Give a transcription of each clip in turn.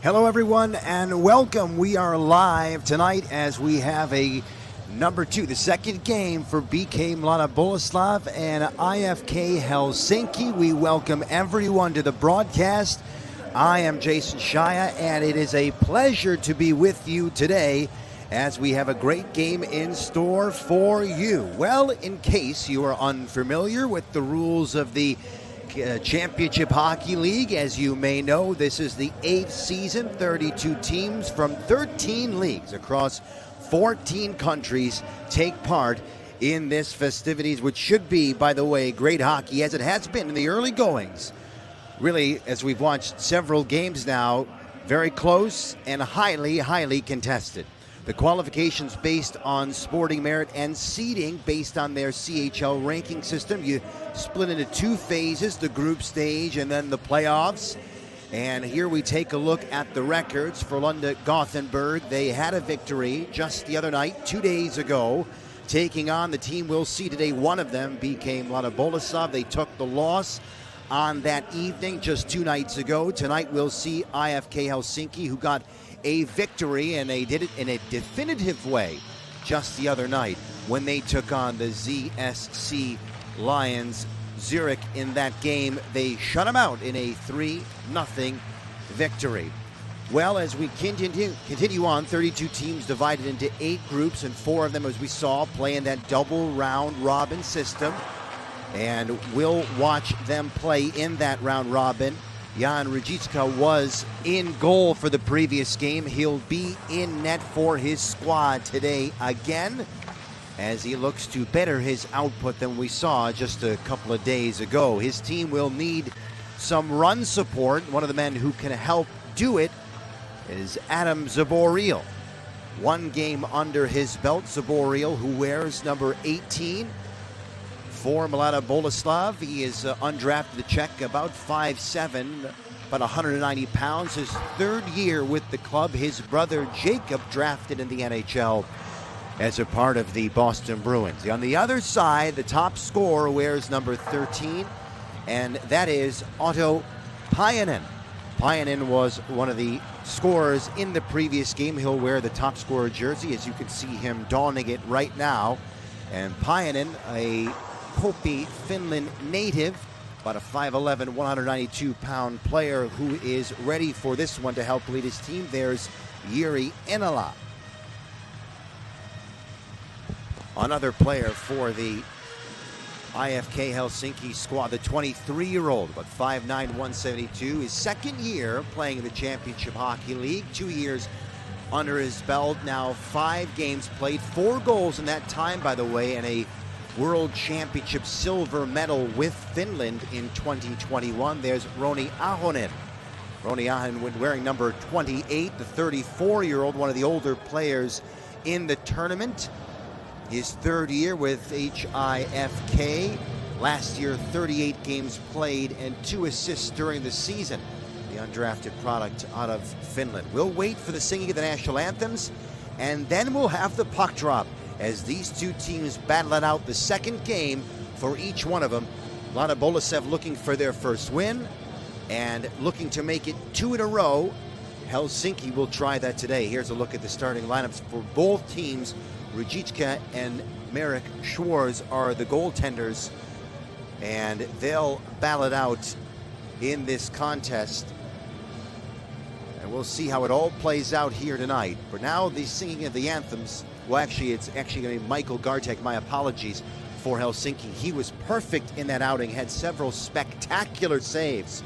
Hello, everyone, and welcome. We are live tonight as we have a number 2, the second game for BK Mladá Boleslav and IFK Helsinki. We welcome everyone to the broadcast. I am Jason Shaya, and it is a pleasure to be with you today as we have a great game in store for you. Well, in case you are unfamiliar with the rules of the Championship Hockey League, as you may know, this is the 8th season. 32 teams from 13 leagues across 14 countries take part in this festivities, which should be, by the way, great hockey as it has been in the early goings. Really, as we've watched several games now, very close and highly contested. The qualifications based on sporting merit and seeding based on their CHL ranking system. You split into 2 phases, the group stage and then the playoffs. And here we take a look at the records for Lunda Gothenburg. They had a victory just the other night, 2 days ago, taking on the team we'll see today. One of them became Mladá Boleslav. They took the loss on that evening just 2 nights ago. Tonight we'll see IFK Helsinki, who got a victory, and they did it in a definitive way just the other night when they took on the ZSC Lions Zurich. In that game, they shut them out in a 3-0 victory. Well, as we continue on, 32 teams divided into 8 groups, and 4 of them, as we saw, play in that double round robin system. And we'll watch them play in that round robin. Jan Rajicka was in goal for the previous game. He'll be in net for his squad today again as he looks to better his output than we saw just a couple of days ago. His team will need some run support. One of the men who can help do it is Adam Zaboril. 1 game under his belt, Zaboril, who wears number 18 for Mladá Boleslav. He is undrafted, the Czech, about 5'7", about 190 pounds. His 3rd year with the club. His brother Jacob drafted in the NHL as a part of the Boston Bruins. On the other side, the top scorer wears number 13, and that is Otto Pajanen. Pajanen was one of the scorers in the previous game. He'll wear the top scorer jersey, as you can see him donning it right now. And Pajanen, a Kopi, Finland native, about a 5'11", 192-pound player who is ready for this one to help lead his team. There's Jiri Enala, another player for the IFK Helsinki squad, the 23-year-old, about 5'9", 172. His 2nd year playing in the Championship Hockey League, 2 years under his belt, now 5 games played, 4 goals in that time, by the way, and a World Championship silver medal with Finland in 2021. There's Roni Ahonen. Roni Ahonen wearing number 28, the 34-year-old, one of the older players in the tournament. His 3rd year with HIFK. Last year, 38 games played and 2 assists during the season. The undrafted product out of Finland. We'll wait for the singing of the national anthems, and then we'll have the puck drop as these 2 teams battle it out, the 2nd game for each one of them. Mladá Boleslav looking for their first win and looking to make it 2 in a row. Helsinki will try that today. Here's a look at the starting lineups for both teams. Rajicka and Marek Schwarz are the goaltenders, and they'll battle it out in this contest. And we'll see how it all plays out here tonight. For now, the singing of the anthems. Well, actually, it's actually going to be Michael Gartek. My apologies for Helsinki. He was perfect in that outing, had several spectacular saves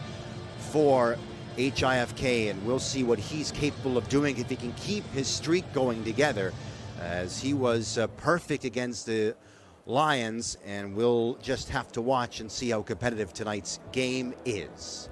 for HIFK, and we'll see what he's capable of doing if he can keep his streak going together, as he was perfect against the Lions, and we'll just have to watch and see how competitive tonight's game is.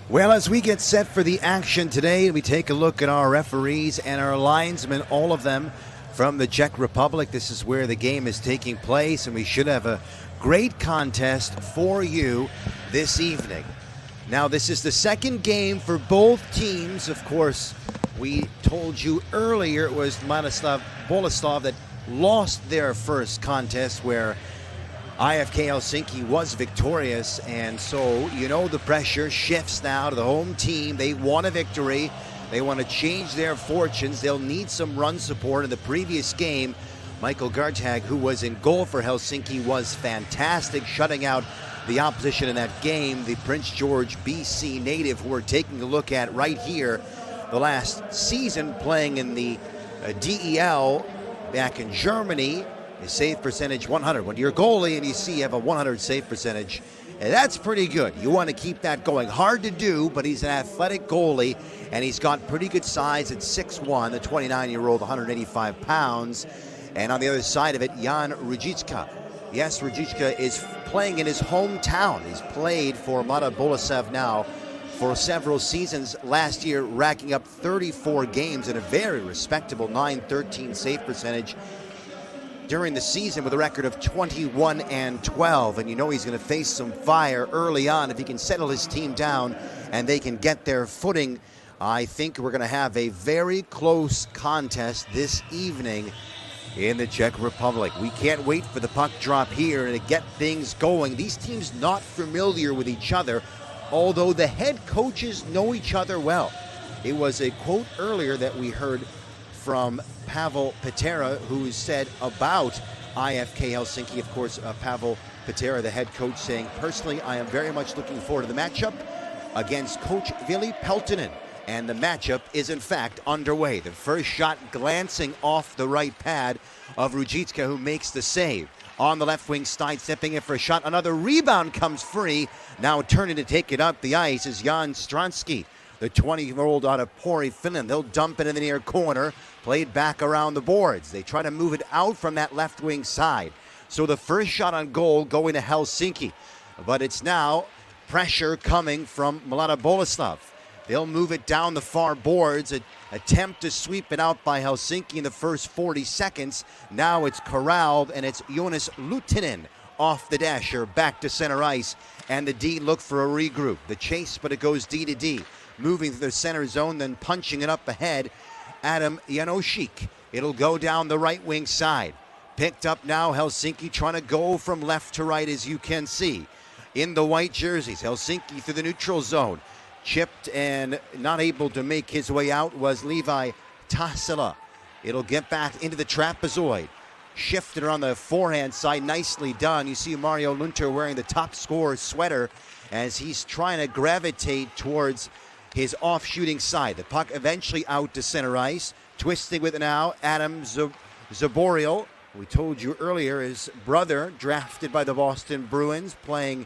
Well, as we get set for the action today, we take a look at our referees and our linesmen, all of them from the Czech Republic. This is where the game is taking place, and we should have a great contest for you this evening. Now, this is the second game for both teams. Of course, we told you earlier it was Mladá Boleslav that lost their first contest, where IFK Helsinki was victorious, and so the pressure shifts now to the home team. They want a victory. They want to change their fortunes. They'll need some run support. In the previous game, Michael Gartag, who was in goal for Helsinki, was fantastic, shutting out the opposition in that game. The Prince George, BC native, who we're taking a look at right here, the last season playing in the DEL back in Germany. His save percentage 100. When you're a goalie and you see you have a 100 save percentage, that's pretty good. You want to keep that going. Hard to do, but he's an athletic goalie, and he's got pretty good size at 6'1", the 29-year-old, 185 pounds. And on the other side of it, Jan Růžička. Yes, Růžička is playing in his hometown. He's played for Mladá Boleslav now for several seasons. Last year, racking up 34 games and a very respectable 913 save percentage during the season, with a record of 21-12, and he's going to face some fire early on. If he can settle his team down and they can get their footing, I think we're going to have a very close contest this evening in the Czech Republic. We can't wait for the puck drop here and to get things going. These teams not familiar with each other, although the head coaches know each other well. It was a quote earlier that we heard from Pavel Patera, who said about IFK Helsinki, of course, Pavel Patera, the head coach, saying, "Personally, I am very much looking forward to the matchup against Coach Vili Peltonen." And the matchup is, in fact, underway. The first shot glancing off the right pad of Růžička, who makes the save. On the left wing side, stepping in for a shot. Another rebound comes free. Now turning to take it up the ice is Jan Stransky, the 20-year-old out of Pori, Finland. They'll dump it in the near corner, played back around the boards. They try to move it out from that left wing side. So the first shot on goal going to Helsinki. But it's now pressure coming from Mladá Boleslav. They'll move it down the far boards, attempt to sweep it out by Helsinki in the first 40 seconds. Now it's corralled, and it's Jonas Lutinen off the dasher, back to center ice, and the D look for a regroup. The chase, but it goes D to D. Moving through the center zone, then punching it up ahead, Adam Janosik. It'll go down the right wing side. Picked up now, Helsinki trying to go from left to right, as you can see. In the white jerseys, Helsinki through the neutral zone. Chipped and not able to make his way out was Levi Tassila. It'll get back into the trapezoid. Shifted on the forehand side, nicely done. You see Mario Lunter wearing the top scorer's sweater as he's trying to gravitate towards his off-shooting side. The puck eventually out to center ice. Twisting with it now, Adam Zaboriel. We told you earlier, his brother, drafted by the Boston Bruins, playing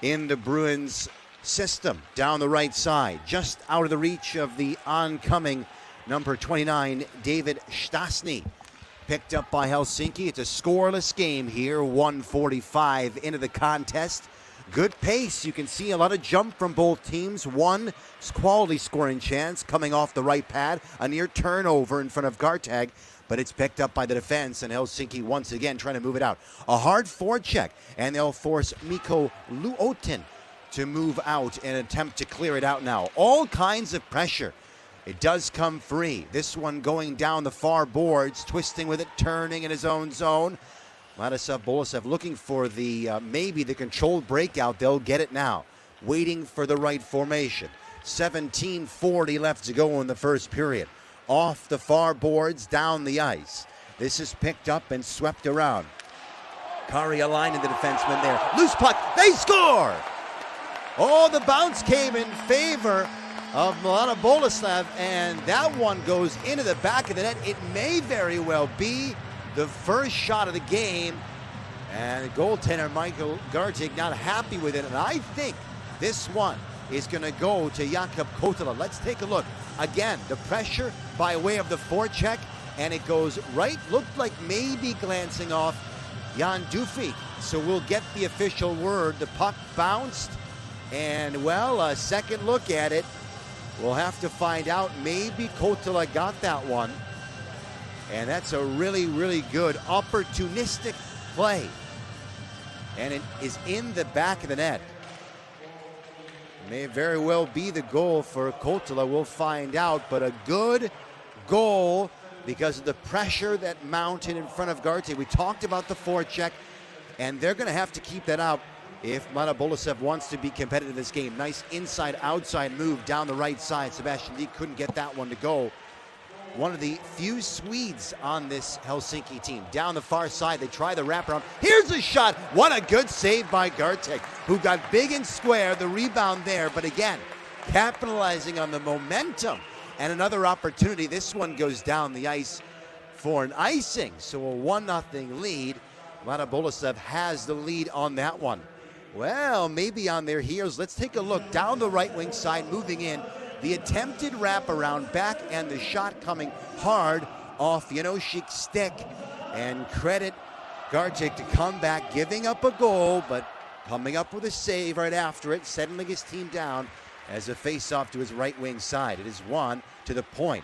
in the Bruins system. Down the right side, just out of the reach of the oncoming number 29, David Stasny. Picked up by Helsinki. It's a scoreless game here, 1:45 into the contest. Good pace. You can see a lot of jump from both teams. One quality scoring chance coming off the right pad. A near turnover in front of Gartag, but it's picked up by the defense, and Helsinki once again trying to move it out. A hard forecheck, and they'll force Mikko Luotin to move out and attempt to clear it out now. All kinds of pressure. It does come free. This one going down the far boards, twisting with it, turning in his own zone. Mladá Boleslav looking for the maybe the controlled breakout. They'll get it now. Waiting for the right formation. 17:40 left to go in the first period. Off the far boards, down the ice. This is picked up and swept around. Karjalainen, the defenseman there. Loose puck. They score! Oh, the bounce came in favor of Mladá Boleslav, and that one goes into the back of the net. It may very well be the first shot of the game, and goaltender Michael Gartig not happy with it, and I think this one is going to go to Jakub Kotila. Let's take a look. Again, the pressure by way of the forecheck, and it goes right, looked like maybe glancing off Jan Dufy. So we'll get the official word. The puck bounced And, well, a second look at it, we'll have to find out. Maybe Kottila got that one. And that's a really, really good opportunistic play. And it is in the back of the net. May very well be the goal for Kottila. We'll find out. But a good goal because of the pressure that mounted in front of Gartig. We talked about the forecheck, and they're going to have to keep that up if Mladá Boleslav wants to be competitive in this game. Nice inside-outside move down the right side. Sebastian Lee couldn't get that one to go. One of the few Swedes on this Helsinki team. Down the far side, they try the wraparound. Here's a shot. What a good save by Gartig, who got big and square, the rebound there. But again, capitalizing on the momentum. And another opportunity. This one goes down the ice for an icing. So a 1-0 lead. Mladá Boleslav has the lead on that one. Well, maybe on their heels. Let's take a look down the right wing side, moving in. The attempted wraparound back and the shot coming hard off Janošik's stick. And credit Gartig to come back, giving up a goal, but coming up with a save right after it, settling his team down as a face-off to his right wing side. It is 1 to the point.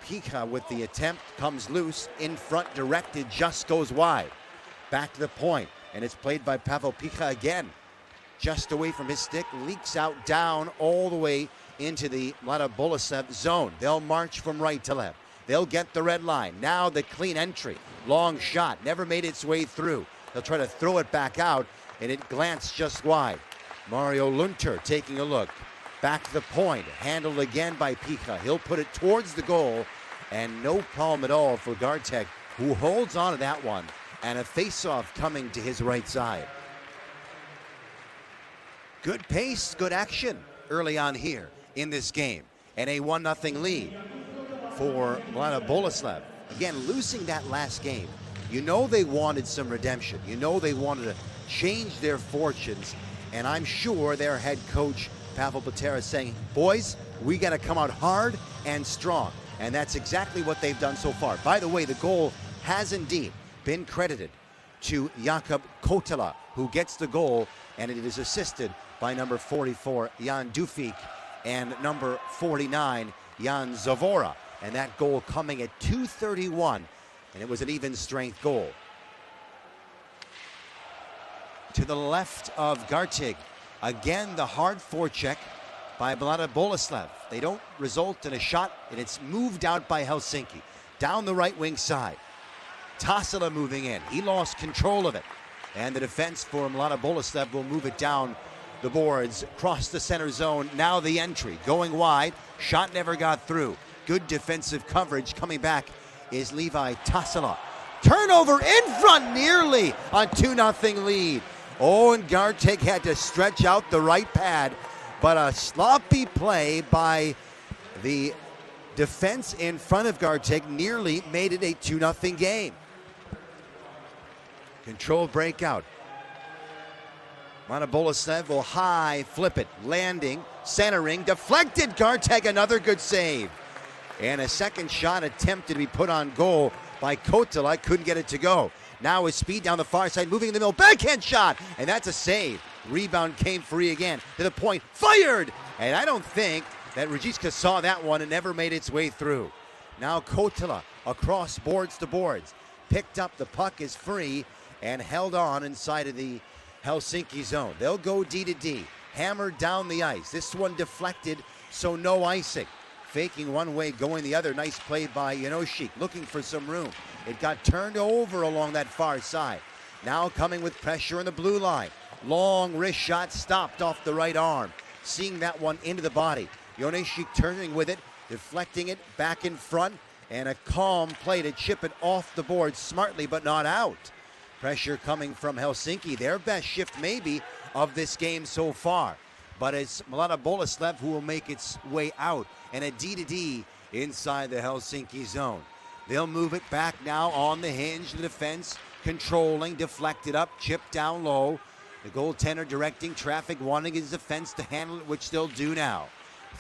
Pika with the attempt comes loose, in front directed, just goes wide. Back to the point, and it's played by Pavel Pika again. Just away from his stick, leaks out down all the way into the Mladá Boleslav zone. They'll march from right to left. They'll get the red line. Now the clean entry. Long shot, never made its way through. They'll try to throw it back out, and it glanced just wide. Mario Lunter taking a look. Back to the point, handled again by Pika. He'll put it towards the goal, and no problem at all for Gartig, who holds on to that one, and a face-off coming to his right side. Good pace, good action early on here in this game. And a 1-0 lead for Mladá Boleslav. Again, losing that last game. You know they wanted some redemption. You know they wanted to change their fortunes. And I'm sure their head coach, Pavel Patera, is saying, boys, we got to come out hard and strong. And that's exactly what they've done so far. By the way, the goal has indeed been credited to Jakub Kottila, who gets the goal, and it is assisted by number 44, Jan Dufik, and number 49, Jan Zavora. And that goal coming at 2:31, and it was an even strength goal. To the left of Gartig, again the hard forecheck by Mladá Boleslav. They don't result in a shot, and it's moved out by Helsinki. Down the right wing side. Tassila moving in. He lost control of it. And the defense for Mladá Boleslav will move it down the boards, across the center zone. Now the entry, going wide. Shot never got through. Good defensive coverage. Coming back is Levi Tassila. Turnover in front, nearly on 2-0 lead. Oh, and Gartig had to stretch out the right pad, but a sloppy play by the defense in front of Gartig nearly made it a 2-0 game. Controlled breakout. Mladá Boleslav will high flip it, landing, centering, deflected. Gartig, another good save. And a second shot attempted to be put on goal by Kottila. Couldn't get it to go. Now his speed down the far side, moving in the middle, backhand shot, and that's a save. Rebound came free again, to the point, fired! And I don't think that Rajicka saw that one and never made its way through. Now Kottila across boards to boards. Picked up, the puck is free, and held on inside of the Helsinki zone. They'll go D to D, hammered down the ice. This one deflected, so no icing. Faking one way, going the other. Nice play by Janošik, looking for some room. It got turned over along that far side. Now coming with pressure in the blue line. Long wrist shot stopped off the right arm. Seeing that one into the body. Janošik turning with it, deflecting it back in front, and a calm play to chip it off the board smartly, but not out. Pressure coming from Helsinki, their best shift maybe of this game so far. But it's Mladá Boleslav who will make its way out, and a D to D inside the Helsinki zone. They'll move it back now on the hinge, the defense controlling, deflected up, chipped down low. The goaltender directing traffic, wanting his defense to handle it, which they'll do now.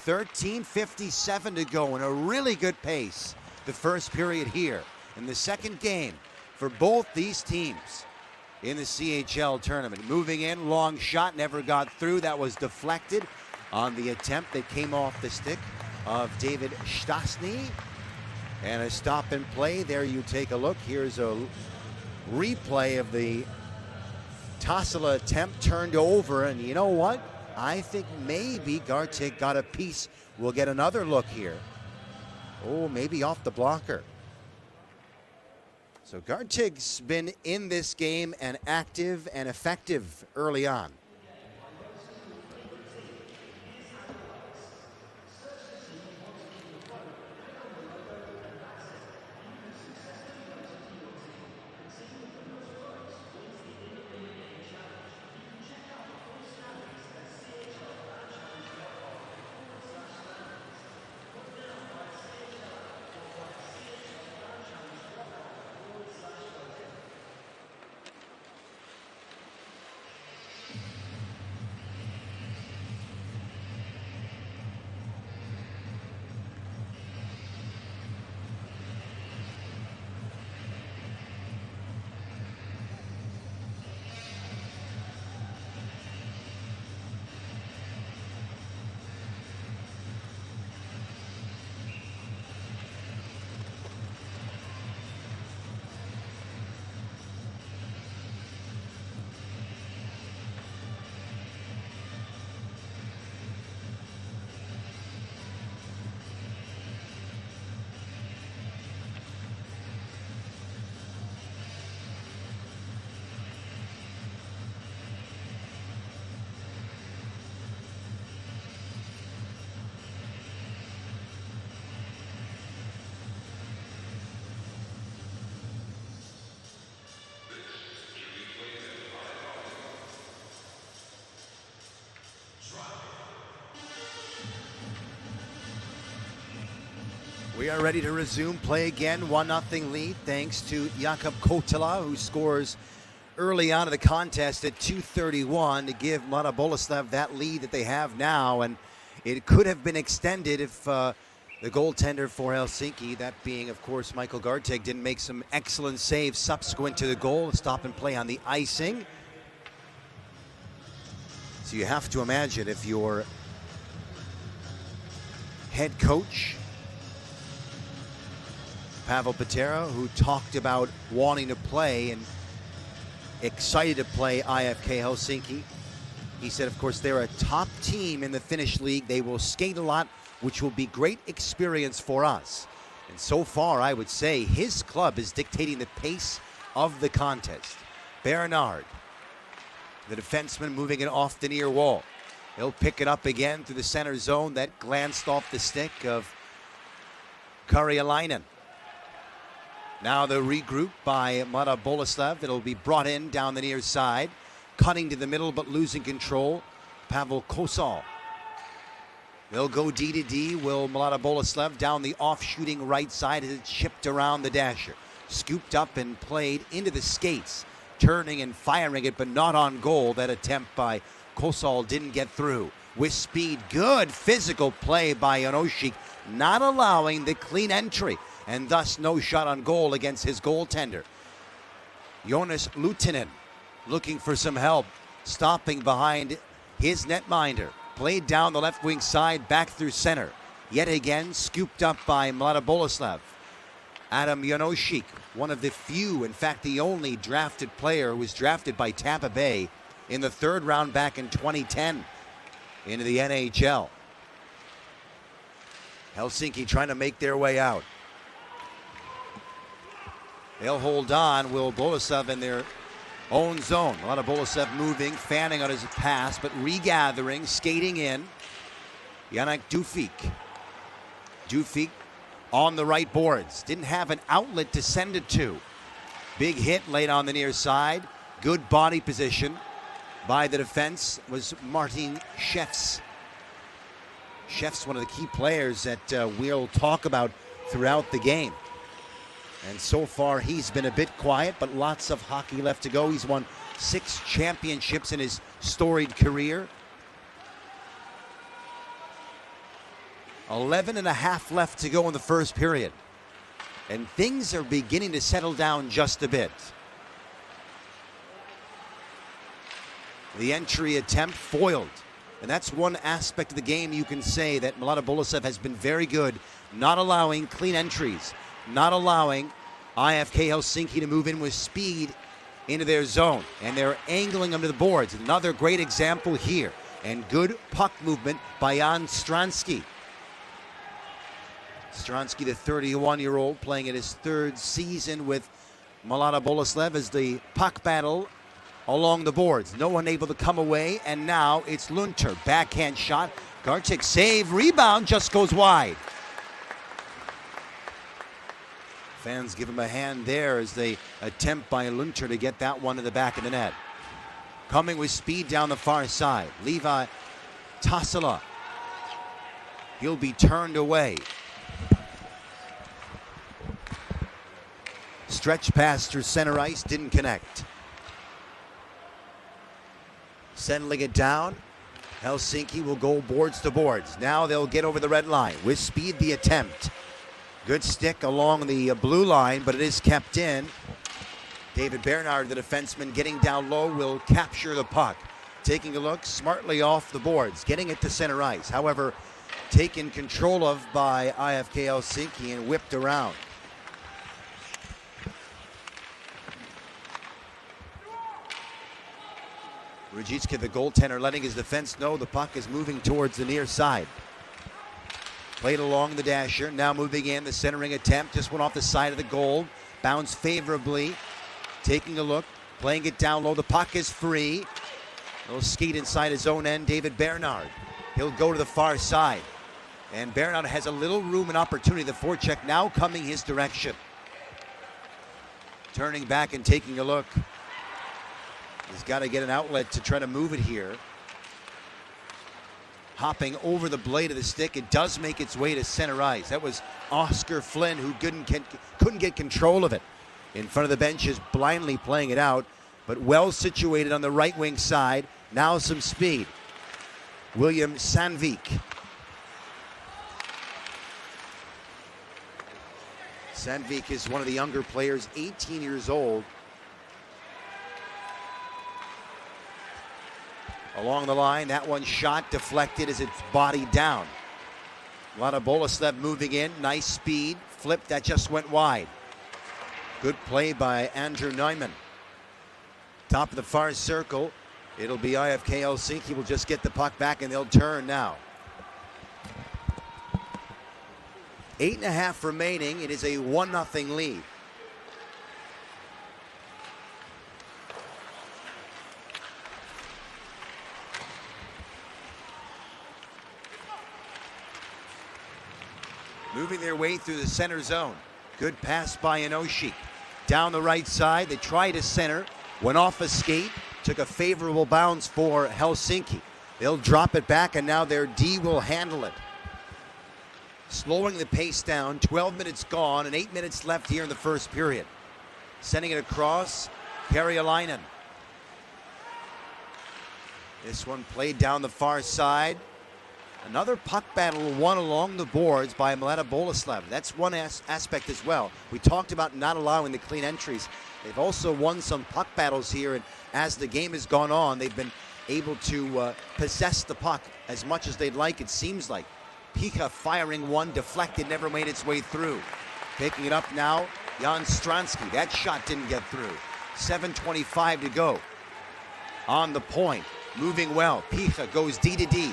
13:57 to go in a really good pace. The first period here in the second game for both these teams. in the CHL tournament. Moving in, long shot, never got through. That was deflected on the attempt that came off the stick of David Stasny. And a stop and play. There you take a look. Here's a replay of the Tassila attempt turned over. And you know what? I think maybe Gartig got a piece. We'll get another look here. Oh, maybe off the blocker. So Gartig's been in this game and active and effective early on. We are ready to resume play again. 1-0 lead thanks to Jakub Kotila, who scores early on in the contest at 2:31 to give Mladá Boleslav that lead that they have now. And it could have been extended if the goaltender for Helsinki, that being, of course, Michael Gartig, didn't make some excellent saves subsequent to the goal. Stop and play on the icing. So you have to imagine if your head coach, Pavel Patera, who talked about wanting to play and excited to play IFK Helsinki. He said, of course, they're a top team in the Finnish league. They will skate a lot, which will be great experience for us. And so far, I would say his club is dictating the pace of the contest. Bernard, the defenseman, moving it off the near wall. He'll pick it up again through the center zone. That glanced off the stick of Karjalainen. Now the regroup by Mladá Boleslav. It'll be brought in down the near side. Cutting to the middle but losing control. Pavel Kosal. They'll go D to D. Will Mladá Boleslav down the off-shooting right side as it's chipped around the dasher. Scooped up and played into the skates. Turning and firing it but not on goal. That attempt by Kosal didn't get through. With speed, good physical play by Janošík, not allowing the clean entry. And thus no shot on goal against his goaltender. Jonas Lutinen looking for some help, stopping behind his netminder. Played down the left wing side, back through center. Yet again scooped up by Mladá Boleslav. Adam Janošík, one of the few, in fact the only drafted player who was drafted by Tampa Bay in the third round back in 2010 into the NHL. Helsinki trying to make their way out. They'll hold on. Will Boleslav in their own zone. Mladá Boleslav moving, fanning on his pass, but regathering, skating in. Janek Dufik. Dufik on the right boards. Didn't have an outlet to send it to. Big hit late on the near side. Good body position by the defense was Martin Šefs. Šefs, one of the key players that we'll talk about throughout the game. And so far, he's been a bit quiet, but lots of hockey left to go. He's won 6 championships in his storied career. 11.5 left to go in the first period. And things are beginning to settle down just a bit. The entry attempt foiled. And that's one aspect of the game you can say that Mladá Boleslav has been very good, not allowing clean entries, not allowing IFK Helsinki to move in with speed into their zone. And they're angling them to the boards. Another great example here. And good puck movement by Jan Stransky. Stransky, the 31-year-old, playing in his third season with Mladá Boleslav as the puck battle along the boards. No one able to come away, and now it's Lunter. Backhand shot. Gartic save, rebound, just goes wide. Fans give him a hand there as they attempt by Lunter to get that one to the back of the net. Coming with speed down the far side. Levi Tassila. He'll be turned away. Stretch pass through center ice, didn't connect. Settling it down. Helsinki will go boards to boards. Now they'll get over the red line. With speed, the attempt. Good stick along the blue line, but it is kept in. David Bernard, the defenseman, getting down low, will capture the puck. Taking a look smartly off the boards, getting it to center ice. However, taken control of by IFK Helsinki and whipped around. Rajicka, the goaltender, letting his defense know the puck is moving towards the near side. Played along the dasher, now moving in, the centering attempt, just went off the side of the goal, bounced favorably, taking a look, playing it down low, the puck is free. A little skate inside his own end, David Bernard. He'll go to the far side. And Bernard has a little room and opportunity, the forecheck now coming his direction. Turning back and taking a look. He's got to get an outlet to try to move it here. Hopping over the blade of the stick, it does make its way to center ice. That was Oscar Flynn who couldn't get control of it. In front of the benches, blindly playing it out, but well situated on the right wing side. Now some speed. William Sandvik. Sandvik is one of the younger players, 18 years old. Along the line, that one shot deflected as it's bodied down. Mladá Boleslav moving in, nice speed, flip that just went wide. Good play by Andrew Neumann. Top of the far circle, it'll be IFK Helsinki will just get the puck back and they'll turn now. 8.5 remaining, it is a 1-0 lead. Moving their way through the center zone. Good pass by Inoshi. Down the right side, they try to center. Went off a skate, took a favorable bounce for Helsinki. They'll drop it back, and now their D will handle it. Slowing the pace down, 12 minutes gone, and 8 minutes left here in the first period. Sending it across, Karjalainen. This one played down the far side. Another puck battle won along the boards by Mladá Boleslav. That's one aspect as well. We talked about not allowing the clean entries. They've also won some puck battles here, and as the game has gone on, they've been able to possess the puck as much as they'd like, it seems like. Pika firing one, deflected, never made its way through. Taking it up now, Jan Stransky. That shot didn't get through. 7:25 to go. On the point, moving well. Pika goes D to D.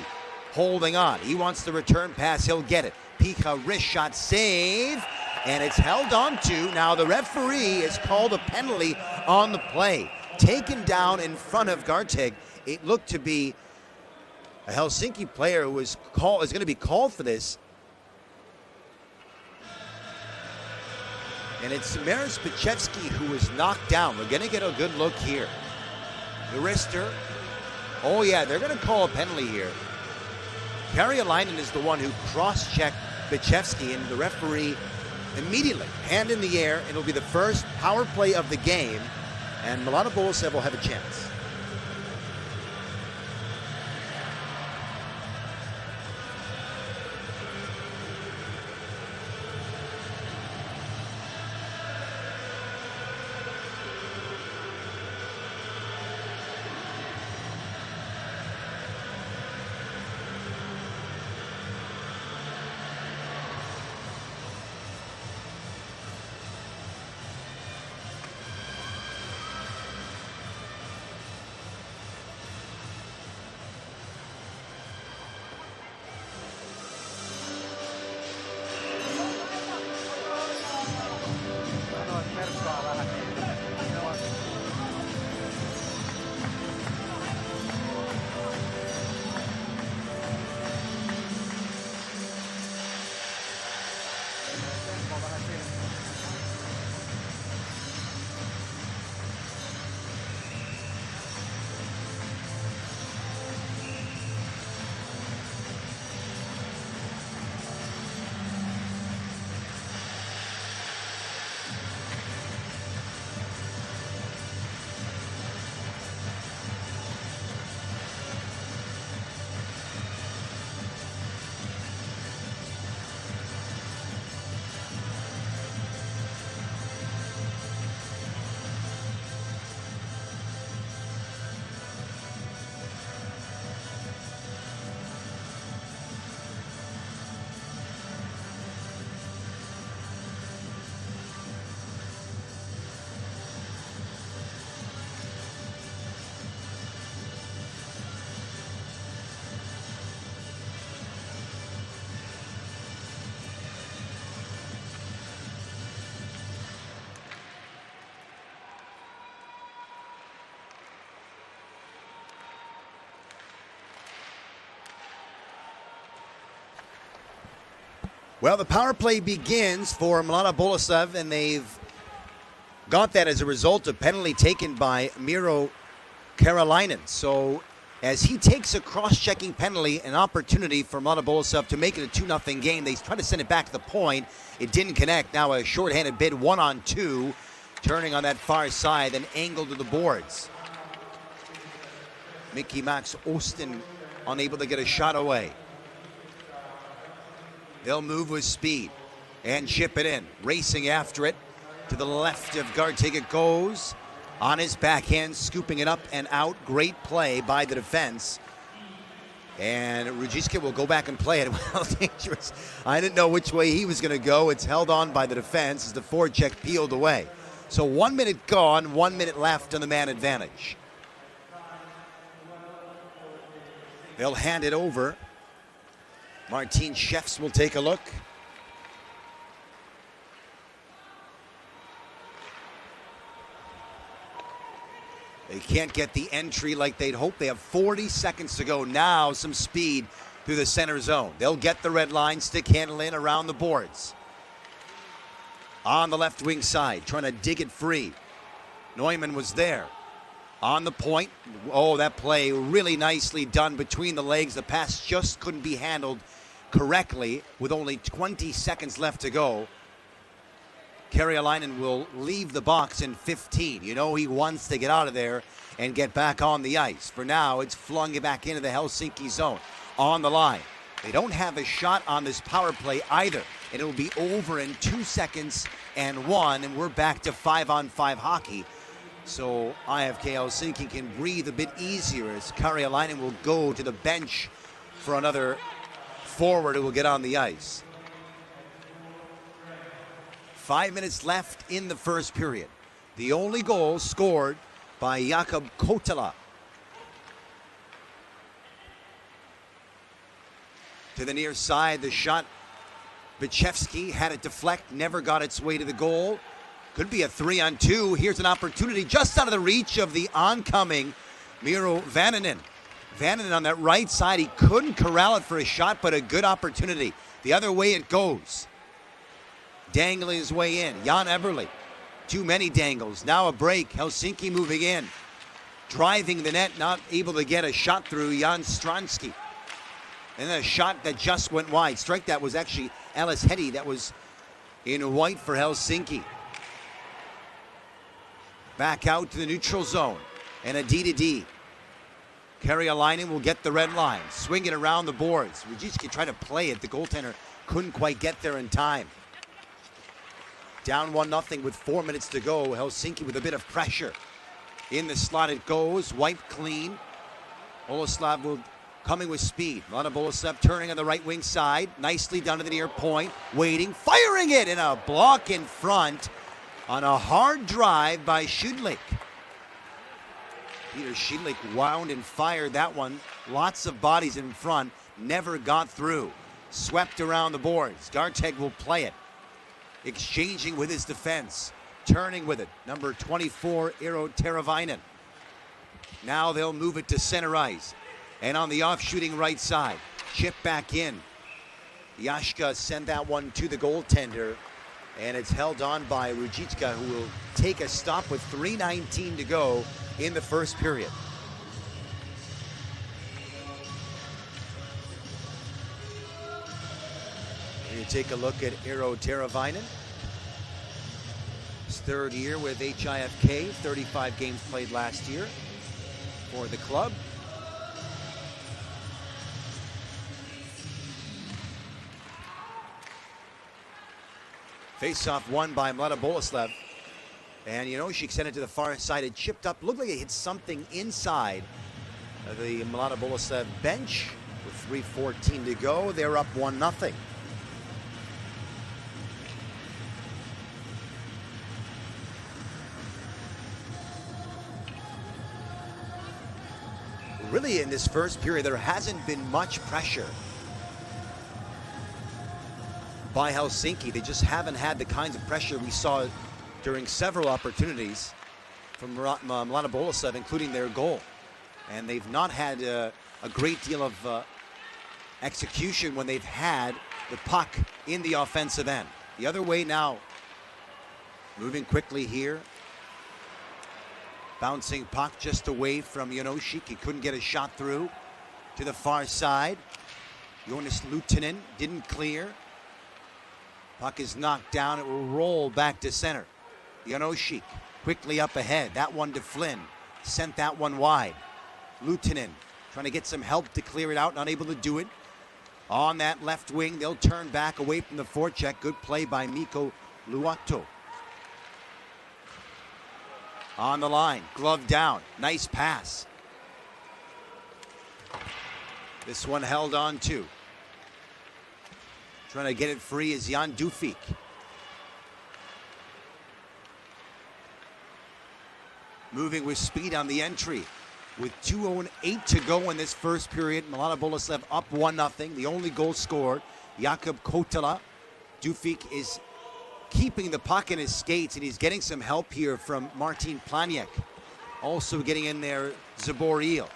Holding on. He wants the return pass. He'll get it. Pika wrist shot save. And it's held on to. Now the referee has called a penalty on the play. Taken down in front of Gartig. It looked to be a Helsinki player who is going to be called for this. And it's Maris Pachevsky who was knocked down. We're going to get a good look here. The wrister. Oh yeah, they're going to call a penalty here. Karjalainen is the one who cross-checked Bichevsky, and the referee immediately, hand in the air, and it'll be the first power play of the game, and Mladá Boleslav will have a chance. Well, the power play begins for Mladá Boleslav, and they've got that as a result of penalty taken by Miro Karolainen. So as he takes a cross-checking penalty, an opportunity for Mladá Boleslav to make it a 2-0 game. They try to send it back to the point. It didn't connect. Now a shorthanded bid, 1-on-2, turning on that far side, then angled to the boards. Mickey Max Osten unable to get a shot away. They'll move with speed and chip it in. Racing after it to the left of Gartig. It goes on his backhand, scooping it up and out. Great play by the defense. And Ruzicka will go back and play it. Well, dangerous. I didn't know which way he was going to go. It's held on by the defense as the forecheck peeled away. So 1 minute gone, 1 minute left on the man advantage. They'll hand it over. Martin Chefs will take a look. They can't get the entry like they'd hoped. They have 40 seconds to go. Now some speed through the center zone. They'll get the red line, stick handle in around the boards. On the left wing side, trying to dig it free. Neumann was there. On the point. Oh, that play really nicely done between the legs. The pass just couldn't be handled correctly with only 20 seconds left to go. Karolainen will leave the box in 15. You know he wants to get out of there and get back on the ice. For now, it's flung back into the Helsinki zone. On the line. They don't have a shot on this power play either. And it will be over in 2 seconds and 1, and we're back to 5-on-5 hockey. So IFK Helsinki can breathe a bit easier as Karolainen will go to the bench for another forward who will get on the ice. 5 minutes left in the first period. The only goal scored by Jakub Kotela. To the near side, the shot. Bichevsky had it deflect, never got its way to the goal. Could be a 3-on-2. Here's an opportunity just out of the reach of the oncoming Miro Vannanen. Vannanen on that right side, he couldn't corral it for a shot, but a good opportunity. The other way it goes. Dangling his way in. Jan Eberle. Too many dangles. Now a break. Helsinki moving in. Driving the net, not able to get a shot through. Jan Stransky. And then a shot that just went wide. Strike that was actually Ellis Hetty. That was in white for Helsinki. Back out to the neutral zone. And a D-to-D. Karolainen will get the red line. Swing it around the boards. Ruzicka tried to play it. The goaltender couldn't quite get there in time. Down 1-0 with 4 minutes to go. Helsinki with a bit of pressure. In the slot it goes. Wiped clean. Boleslav will coming with speed. Mladá Boleslav turning on the right wing side. Nicely done to the near point. Waiting. Firing it in a block in front on a hard drive by Schudlik. Peter Schudlik wound and fired that one. Lots of bodies in front. Never got through. Swept around the boards. Gartig will play it. Exchanging with his defense. Turning with it. Number 24, Eero Teravainen. Now they'll move it to center ice. And on the off-shooting right side. Chip back in. Yashka sent that one to the goaltender. And it's held on by Ruzicka, who will take a stop with 3:19 to go in the first period. You take a look at Eero Teravainen. His third year with HIFK, 35 games played last year for the club. Face-off won by Mladá Boleslav. And, you know, she sent it to the far side. It chipped up. Looked like it hit something inside the Mladá Boleslav bench. With 3:14 to go, they're up 1-0. Really, in this first period, there hasn't been much pressure by Helsinki. They just haven't had the kinds of pressure we saw during several opportunities from Mladá Boleslav, including their goal. And they've not had a great deal of execution when they've had the puck in the offensive end. The other way now. Moving quickly here. Bouncing puck just away from Janoschik. He couldn't get a shot through to the far side. Jonas Luutinen didn't clear. Puck is knocked down. It will roll back to center. Janoschik quickly up ahead. That one to Flynn. Sent that one wide. Luutinen trying to get some help to clear it out. Not able to do it. On that left wing, they'll turn back away from the forecheck. Good play by Mikko Luotto. On the line, glove down. Nice pass. This one held on to. Trying to get it free is Jan Dufik. Moving with speed on the entry. With 2:08 to go in this first period, Mladá Boleslav up 1-0. The only goal scored, Jakub Kotela. Dufik is keeping the puck in his skates, and he's getting some help here from Martin Planiak. Also getting in there, Zaboril.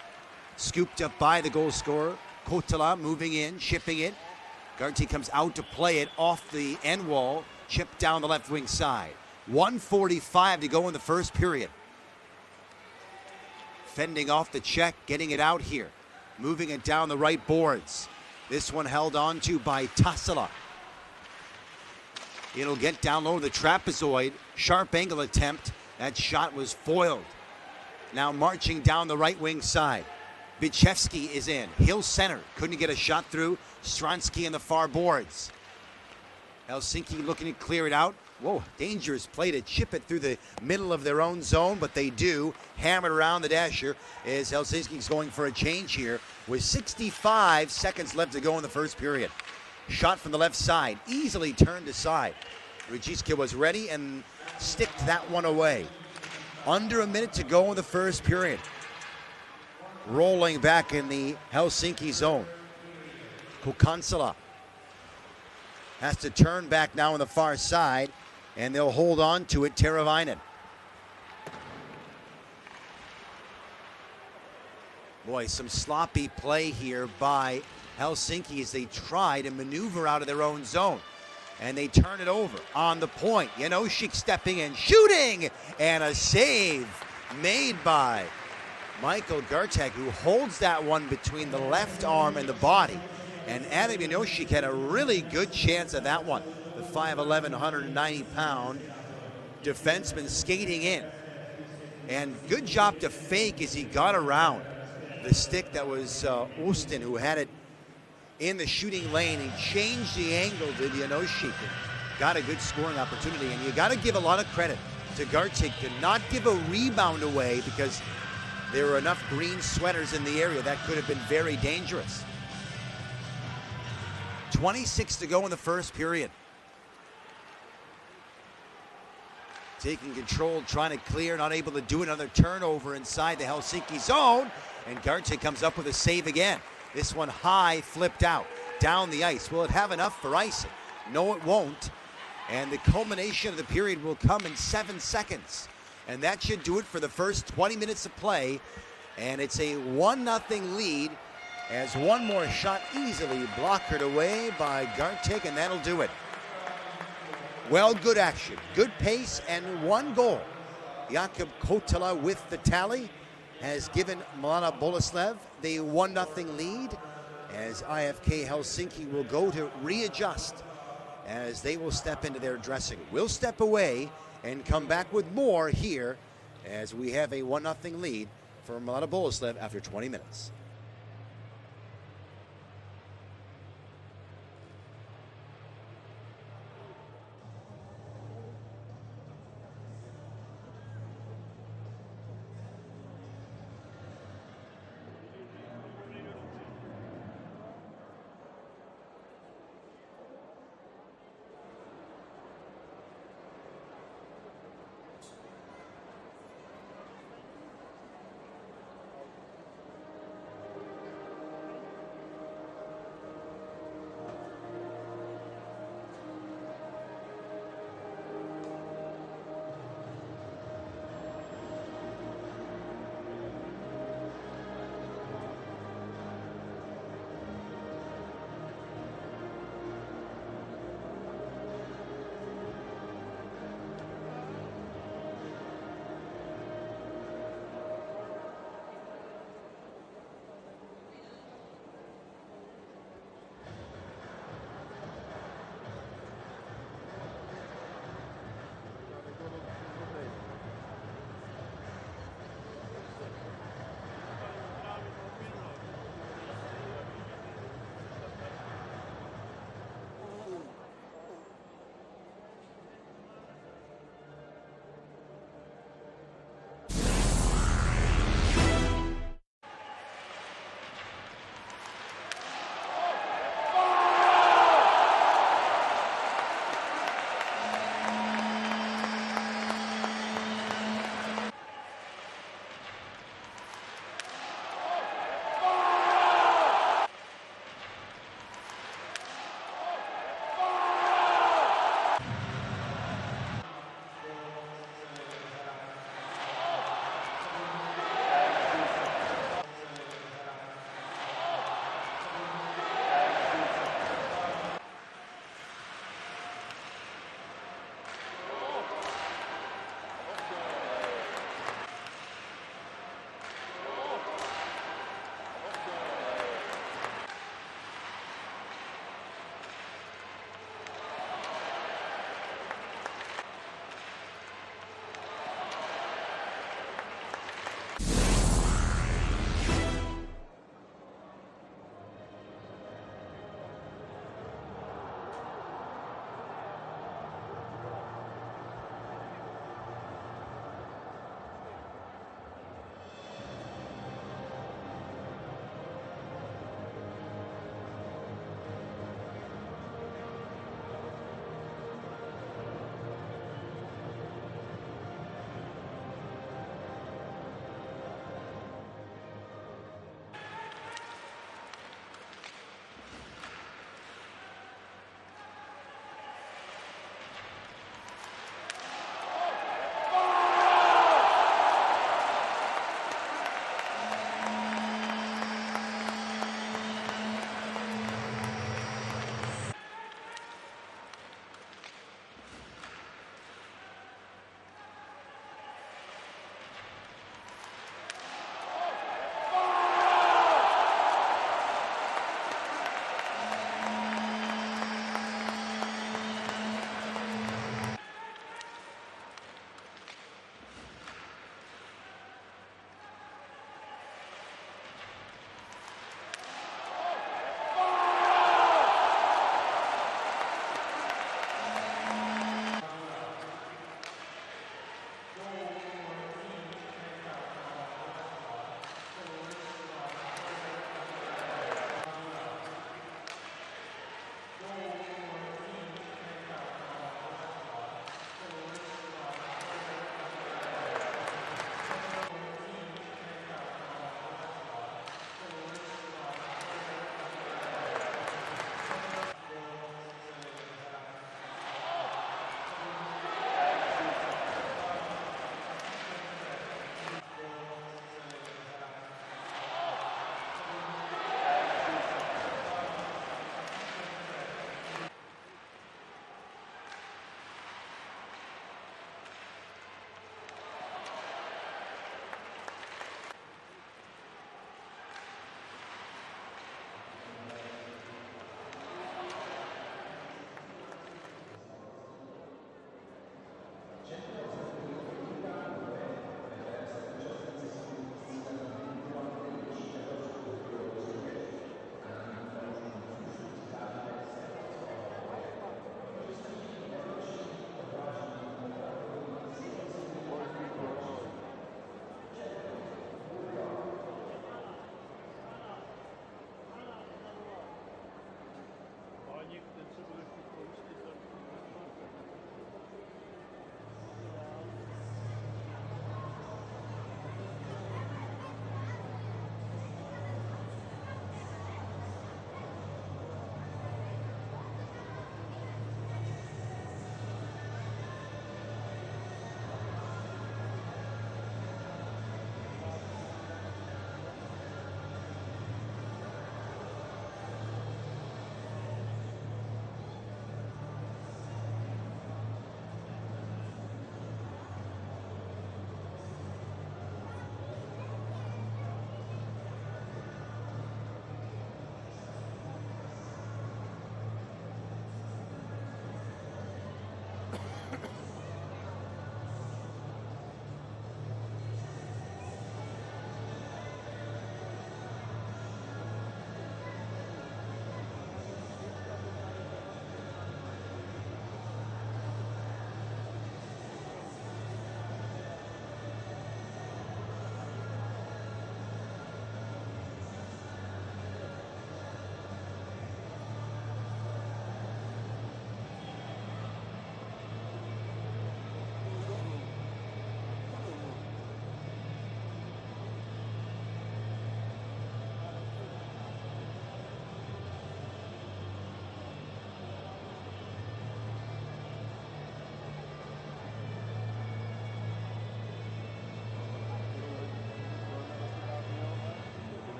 Scooped up by the goal scorer. Kotela moving in, shipping it. Garty comes out to play it off the end wall, chipped down the left wing side. 1:45 to go in the first period. Fending off the check, getting it out here. Moving it down the right boards. This one held on to by Tassila. It'll get down low to the trapezoid. Sharp angle attempt. That shot was foiled. Now marching down the right wing side. Bichevsky is in. Hill center. Couldn't get a shot through. Stransky in the far boards. Helsinki looking to clear it out. Whoa, dangerous play to chip it through the middle of their own zone, but they do. Hammered around the dasher as Helsinki's going for a change here with 65 seconds left to go in the first period. Shot from the left side, easily turned aside. Rudziska was ready and sticked that one away. Under a minute to go in the first period. Rolling back in the Helsinki zone. Kokansala has to turn back now on the far side, and they'll hold on to it. Teravainen. Boy, some sloppy play here by Helsinki as they try to maneuver out of their own zone. And they turn it over on the point. Janoschik stepping in, shooting, and a save made by Michael Gartek, who holds that one between the left arm and the body. And Adam Janoschik had a really good chance at that one. The 5'11", 190-pound defenseman skating in. And good job to fake as he got around the stick that was Austin, who had it in the shooting lane. He changed the angle to Janoschik and got a good scoring opportunity. And you got to give a lot of credit to Gartik to not give a rebound away, because there were enough green sweaters in the area that could have been very dangerous. 26 to go in the first period. Taking control, trying to clear, not able to do another turnover inside the Helsinki zone. And Gartik comes up with a save again. This one high, flipped out, down the ice. Will it have enough for icing? No, it won't. And the culmination of the period will come in 7 seconds. And that should do it for the first 20 minutes of play. And it's a 1-0 lead as one more shot easily blockered away by Gartik, and that'll do it. Well, good action, good pace, and one goal. Jakub Kotela with the tally has given Mladá Boleslav the 1-0 lead, as IFK Helsinki will go to readjust as they will step into their dressing. We'll step away and come back with more here as we have a 1-0 lead for Mladá Boleslav after 20 minutes.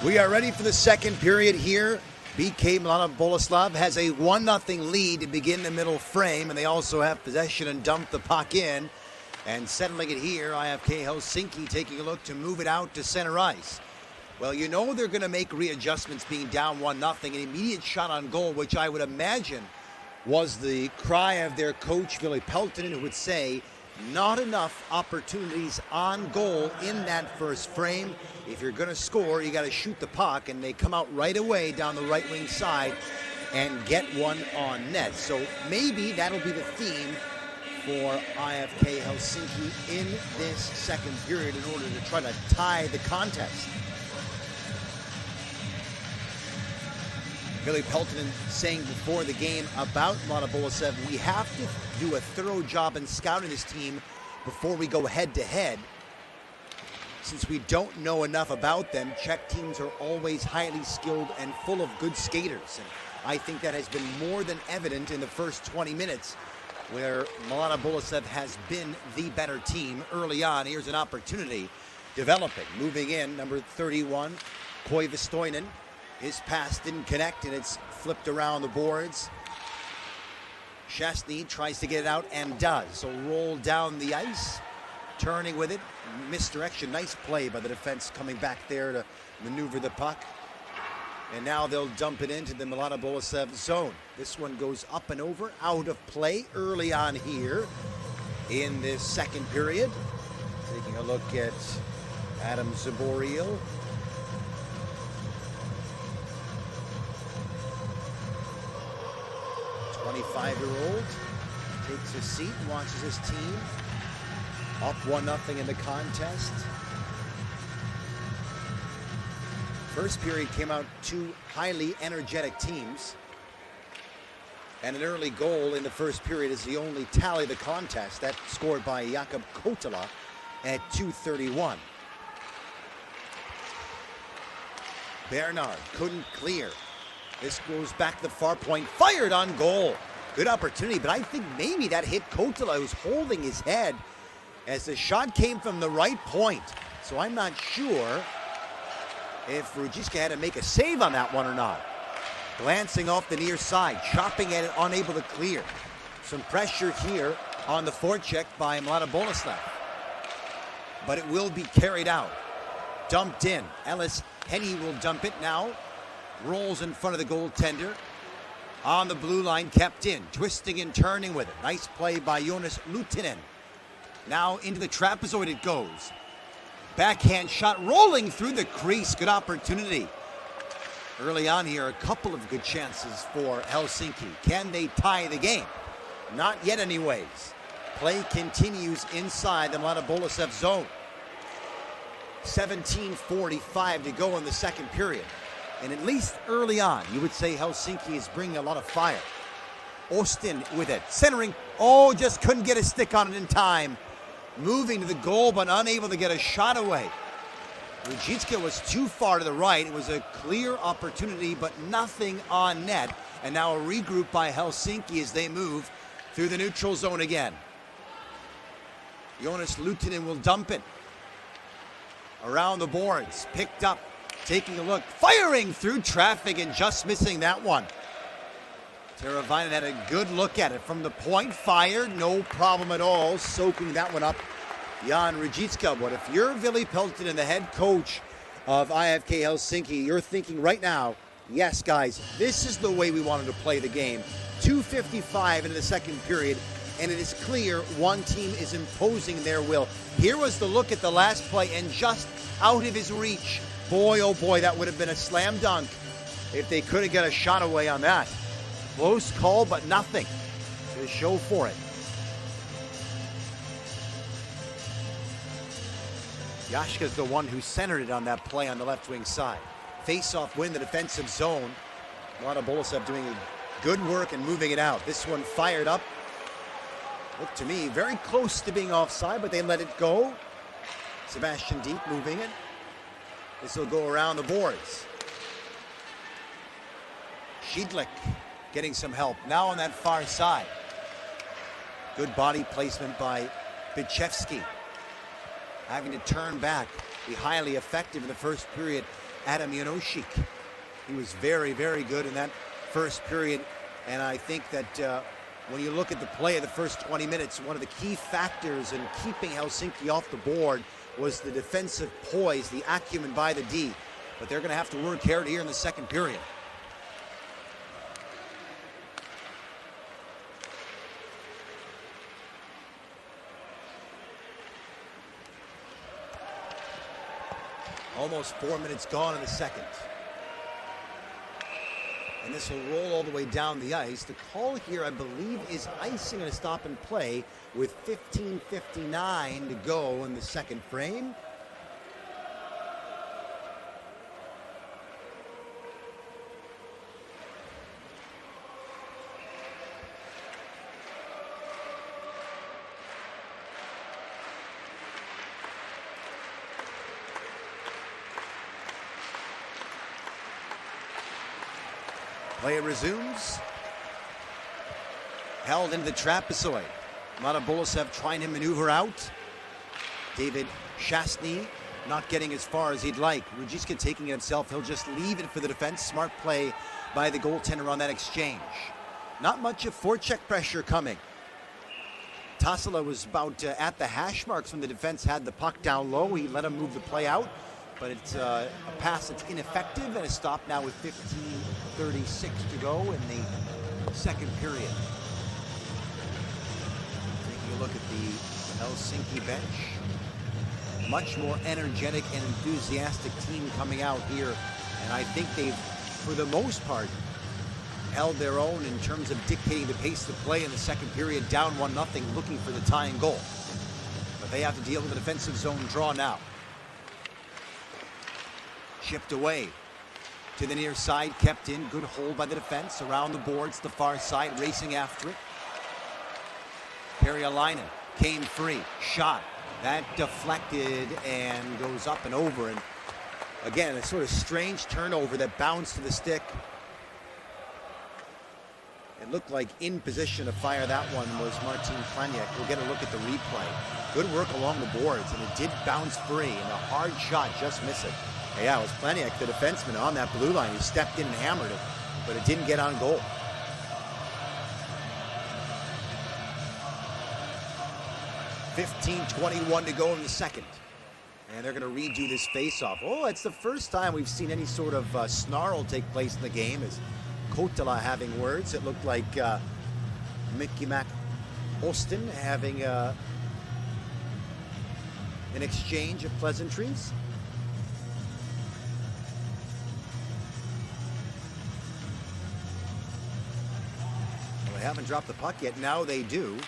We are ready for the second period here. BK Mladá Boleslav has a 1-0 lead to begin the middle frame, and they also have possession and dump the puck in. And settling it here, IFK Helsinki taking a look to move it out to center ice. Well, you know they're going to make readjustments being down 1-0. An immediate shot on goal, which I would imagine was the cry of their coach, Ville Peltonen, who would say, not enough opportunities on goal in that first frame. If you're going to score, you got to shoot the puck, and they come out right away down the right wing side and get one on net. So maybe that'll be the theme for IFK Helsinki in this second period in order to try to tie the contest. Ville Peltonen saying before the game about Mladá Boleslav, we have to do a thorough job in scouting this team before we go head-to-head. Since we don't know enough about them, Czech teams are always highly skilled and full of good skaters. And I think that has been more than evident in the first 20 minutes, where Mladá Boleslav has been the better team early on. Here's an opportunity developing. Moving in, number 31, Koivistoinen. His pass didn't connect, and it's flipped around the boards. Chesney tries to get it out and does. So roll down the ice, turning with it. Misdirection. Nice play by the defense coming back there to maneuver the puck. And now they'll dump it into the Mladá Boleslav zone. This one goes up and over, out of play early on here in this second period. Taking a look at Adam Zaboriel. 25-year-old takes his seat and watches his team up 1-0 in the contest. First period came out two highly energetic teams, and an early goal in the first period is the only tally of the contest. That scored by Jakub Koutala at 2:31. Bernard couldn't clear. This goes back to the far point, fired on goal. Good opportunity, but I think maybe that hit Koutala, who's holding his head as the shot came from the right point. So I'm not sure if Ruzicka had to make a save on that one or not. Glancing off the near side, chopping at it, unable to clear. Some pressure here on the forecheck by Mladá Boleslav. But it will be carried out. Dumped in. Ellis Henny will dump it now. Rolls in front of the goaltender. On the blue line, kept in. Twisting and turning with it. Nice play by Joonas Luuttinen. Now into the trapezoid it goes. Backhand shot rolling through the crease. Good opportunity. Early on here, a couple of good chances for Helsinki. Can they tie the game? Not yet anyways. Play continues inside the Mladá Boleslav zone. 17:45 to go in the second period. And at least early on, you would say Helsinki is bringing a lot of fire. Austin with it. Centering. Oh, just couldn't get a stick on it in time. Moving to the goal, but unable to get a shot away. Ruzicka was too far to the right. It was a clear opportunity, but nothing on net. And now a regroup by Helsinki as they move through the neutral zone again. Joonas Luuttinen will dump it. Around the boards. Picked up. Taking a look. Firing through traffic and just missing that one. Teravainen had a good look at it. From the point, fired. No problem at all. Soaking that one up. Jan Ruzicka. But if you're Ville Peltonen, the head coach of IFK Helsinki, you're thinking right now, yes, guys, this is the way we wanted to play the game. 2:55 into the second period, and it is clear one team is imposing their will. Here was the look at the last play, and just out of his reach. Boy, oh boy, that would have been a slam dunk if they couldn't get a shot away on that. Close call, but nothing to show for it. Yashka's the one who centered it on that play on the left wing side. Face-off win the defensive zone. Mladá Boleslav doing good work and moving it out. This one fired up. Looked to me very close to being offside, but they let it go. Sebastian Deep moving it. This will go around the boards. Schiedlik getting some help now on that far side. Good body placement by Bichevsky. Having to turn back, be highly effective in the first period Adam Janoschik. He was very, very good in that first period. And I think that when you look at the play of the first 20 minutes, one of the key factors in keeping Helsinki off the board was the defensive poise, the acumen by the D. But they're going to have to work hard here in the second period. Almost 4 minutes gone in the second. And this will roll all the way down the ice. The call here, I believe, is icing and a stop and play with 15:59 to go in the second frame. Play resumes. Held into the trapezoid. Mladá Boleslav trying to maneuver out. David Shastny not getting as far as he'd like. Rujiska taking it himself. He'll just leave it for the defense. Smart play by the goaltender on that exchange. Not much of forecheck pressure coming. Tassila was about at the hash marks when the defense had the puck down low. He let him move the play out. But it's a pass that's ineffective, and a stop now with 15:36 to go in the second period. Taking a look at the Helsinki bench. Much more energetic and enthusiastic team coming out here. And I think they've, for the most part, held their own in terms of dictating the pace of play in the second period, down 1-0, looking for the tying goal. But they have to deal with the defensive zone draw now. Chipped away to the near side, kept in. Good hold by the defense. Around the boards, the far side, racing after it. Perjalainen came free. Shot. That deflected and goes up and over. And again, a sort of strange turnover that bounced to the stick. It looked like in position to fire that one was Martin Planiak. We'll get a look at the replay. Good work along the boards, and it did bounce free, and a hard shot just missed it. Yeah, it was Planiak, the defenseman, on that blue line. He stepped in and hammered it, but it didn't get on goal. $15:21 to go in the second. And they're going to redo this face-off. Oh, it's the first time we've seen any sort of snarl take place in the game. As Kotila having words. It looked like Mickey Mac Austin having an exchange of pleasantries. Haven't dropped the puck yet. Now they do.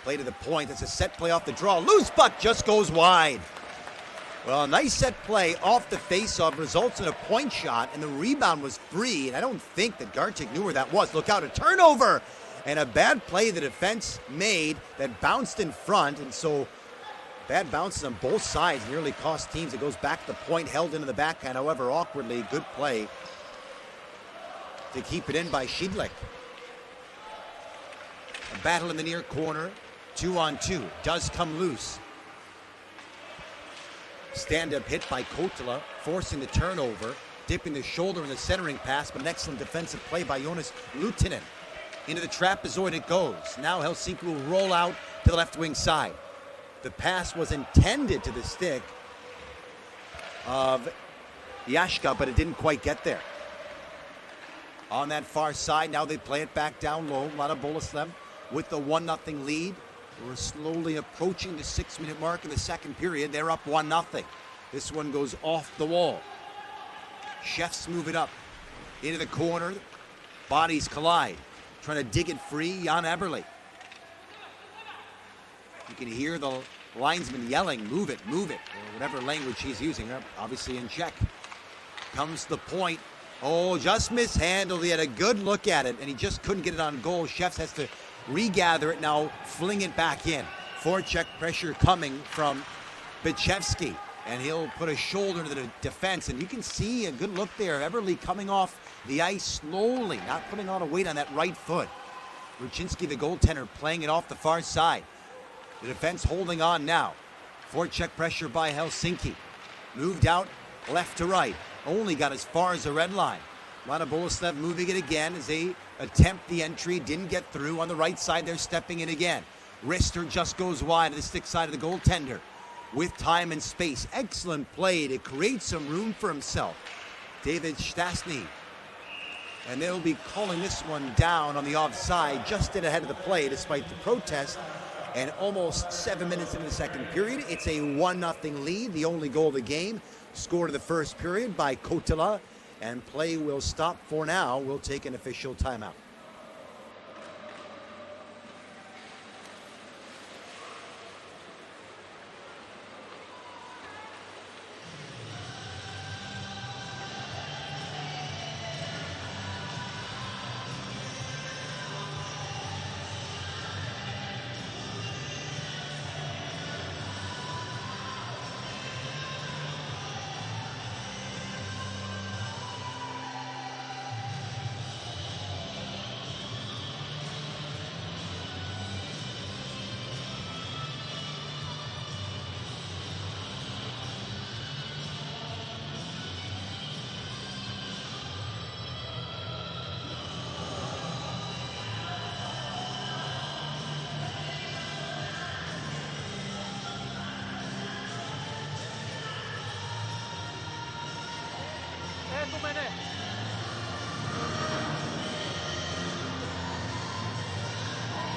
Play to the point. That's a set play off the draw. Loose puck just goes wide. Well, a nice set play off the faceoff results in a point shot, and the rebound was free. And I don't think that Gartic knew where that was. Look out, a turnover and a bad play the defense made that bounced in front. And so bad bounces on both sides nearly cost teams. It goes back to the point, held into the backhand. However, awkwardly, good play to keep it in by Shidlik. A battle in the near corner, 2-on-2, does come loose. Stand-up hit by Kotila, forcing the turnover, dipping the shoulder in the centering pass, but an excellent defensive play by Jonas Lutinen. Into the trapezoid it goes. Now Helsinki will roll out to the left wing side. The pass was intended to the stick of Yashka, but it didn't quite get there. On that far side, now they play it back down low. Mladá Boleslav with the 1-0 lead. We're slowly approaching the 6-minute mark in the second period. They're up 1-0. This one goes off the wall. Chefs move it up into the corner. Bodies collide. Trying to dig it free, Jan Eberle. You can hear the linesman yelling, move it, or whatever language he's using, obviously in Czech. Comes the point. Oh, just mishandled. He had a good look at it, and he just couldn't get it on goal. Chefs has to regather it now, fling it back in. Forecheck pressure coming from Bichevsky, and he'll put a shoulder to the defense, and you can see a good look there. Eberle coming off the ice slowly, not putting on a weight on that right foot. Ruchinski, the goaltender, playing it off the far side. The defense holding on now. Forecheck pressure by Helsinki. Moved out left to right. Only got as far as the red line. Mladá Boleslav moving it again as they attempt the entry. Didn't get through. On the right side, they're stepping in again. Rister just goes wide to the stick side of the goaltender. With time and space. Excellent play to create some room for himself. David Stasny. And they'll be calling this one down on the offside, just ahead of the play despite the protest. And almost 7 minutes into the second period, it's a 1-0 lead, the only goal of the game. Scored in the first period by Kotila, and play will stop for now. We'll take an official timeout.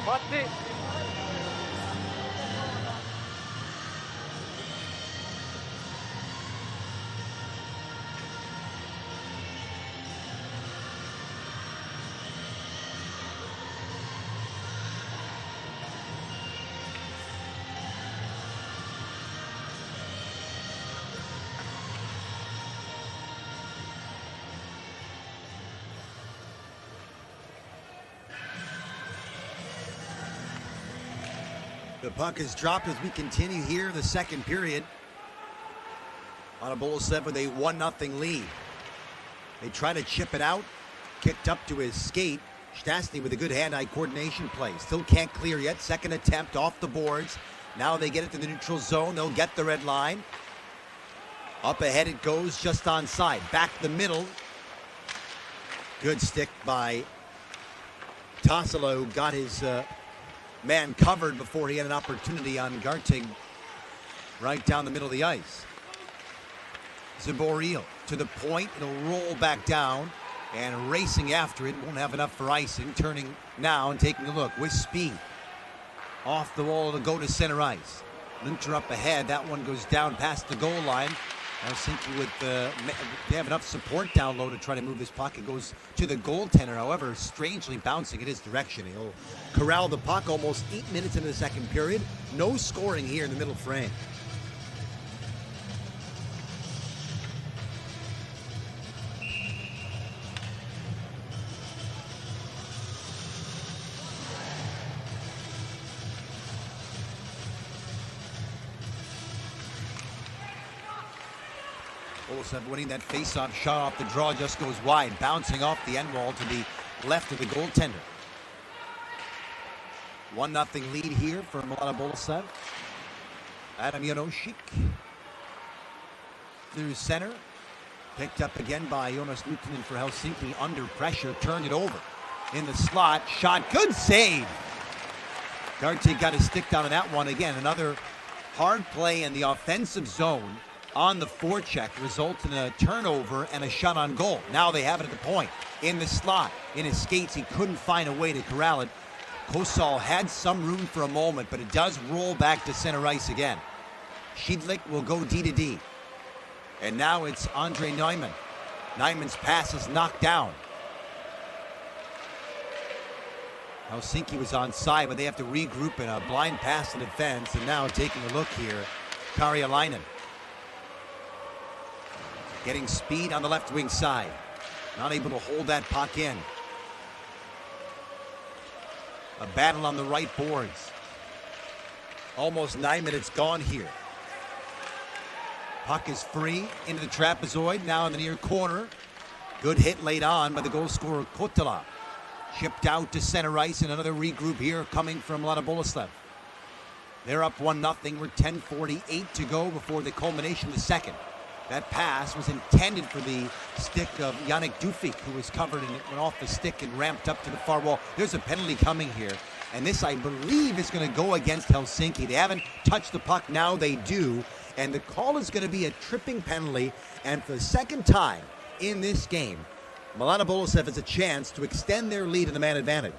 Mati. The puck is dropped as we continue here in the second period. Mladá Boleslav with a 1-0 lead. They try to chip it out. Kicked up to his skate. Stasny with a good hand-eye coordination play. Still can't clear yet. Second attempt off the boards. Now they get it to the neutral zone. They'll get the red line. Up ahead it goes, just onside. Back the middle. Good stick by Tassila, who got his man covered before he had an opportunity on Gartig right down the middle of the ice. Zaboril to the point. It'll roll back down and racing after it. Won't have enough for icing. Turning now and taking a look with speed. Off the wall to go to center ice. Linter up ahead. That one goes down past the goal line. Helsinki with they have enough support down low to try to move this puck. It goes to the goaltender, however, strangely bouncing in his direction. He'll corral the puck almost 8 minutes into the second period. No scoring here in the middle frame. Boleslav winning that face-off shot off the draw, just goes wide, bouncing off the end wall to the left of the goaltender. 1-0 lead here for Mladá Boleslav. Adam Janoschik through center. Picked up again by Jonas Luukkonen for Helsinki. Under pressure, turned it over. In the slot, shot, good save. Gartig got his stick down on that one. Again, another hard play in the offensive zone. On the forecheck, results in a turnover and a shot on goal. Now they have it at the point. In the slot, in his skates, he couldn't find a way to corral it. Kosal had some room for a moment, but it does roll back to center ice again. Schiedlik will go D to D. And now it's Andre Neumann. Neumann's pass is knocked down. Helsinki was onside, but they have to regroup in a blind pass to defense. And now taking a look here, Karjalainen. Getting speed on the left wing side. Not able to hold that puck in. A battle on the right boards. Almost 9 minutes gone here. Puck is free into the trapezoid. Now in the near corner. Good hit laid on by the goal scorer Kotila. Chipped out to center ice, and another regroup here coming from Mladá Boleslav. They're up 1-0. We're 10:48 to go before the culmination of the second. That pass was intended for the stick of Yannick Dufik, who was covered and it went off the stick and ramped up to the far wall. There's a penalty coming here. And this, I believe, is going to go against Helsinki. They haven't touched the puck. Now they do. And the call is going to be a tripping penalty. And for the second time in this game, Mladá Boleslav has a chance to extend their lead in the man advantage.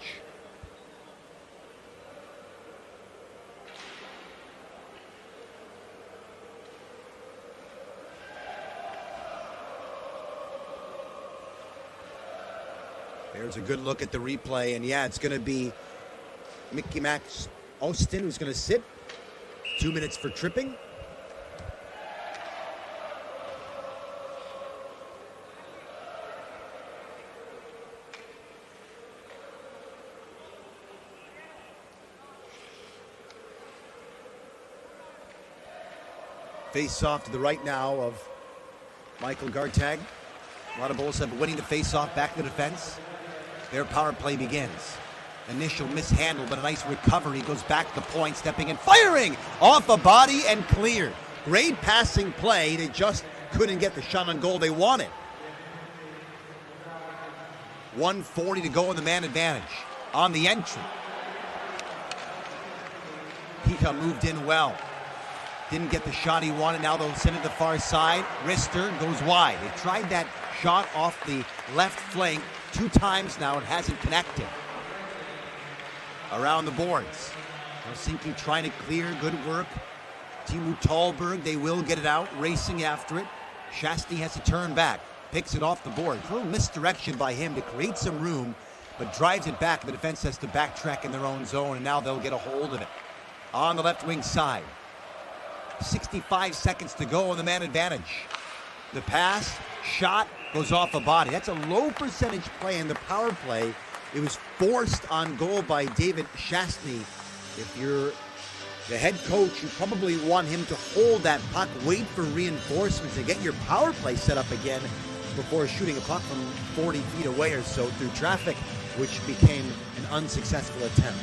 There's a good look at the replay, and yeah, it's going to be Mickey Max Austin who's going to sit. 2 minutes for tripping. Face off to the right now of Michael Gartag. Mladá Boleslav winning the face-off back to the defense. Their power play begins. Initial mishandle, but a nice recovery. Goes back to the point, stepping and firing off a body and cleared. Great passing play. They just couldn't get the shot on goal they wanted. 1:40 to go in the man advantage. On the entry. Pita moved in well. Didn't get the shot he wanted. Now they'll send it to the far side. Rister goes wide. They tried that shot off the left flank 2 times now. It hasn't connected. Around the boards. Helsinki trying to clear. Good work. Teemu Tallberg, they will get it out. Racing after it. Shastny has to turn back. Picks it off the board. A little misdirection by him to create some room, but drives it back. The defense has to backtrack in their own zone, and now they'll get a hold of it. On the left wing side. 65 seconds to go on the man advantage. The pass, shot, goes off a body. That's a low percentage play in the power play. It was forced on goal by David Shastny. If you're the head coach, you probably want him to hold that puck, wait for reinforcements, and get your power play set up again before shooting a puck from 40 feet away or so through traffic, which became an unsuccessful attempt.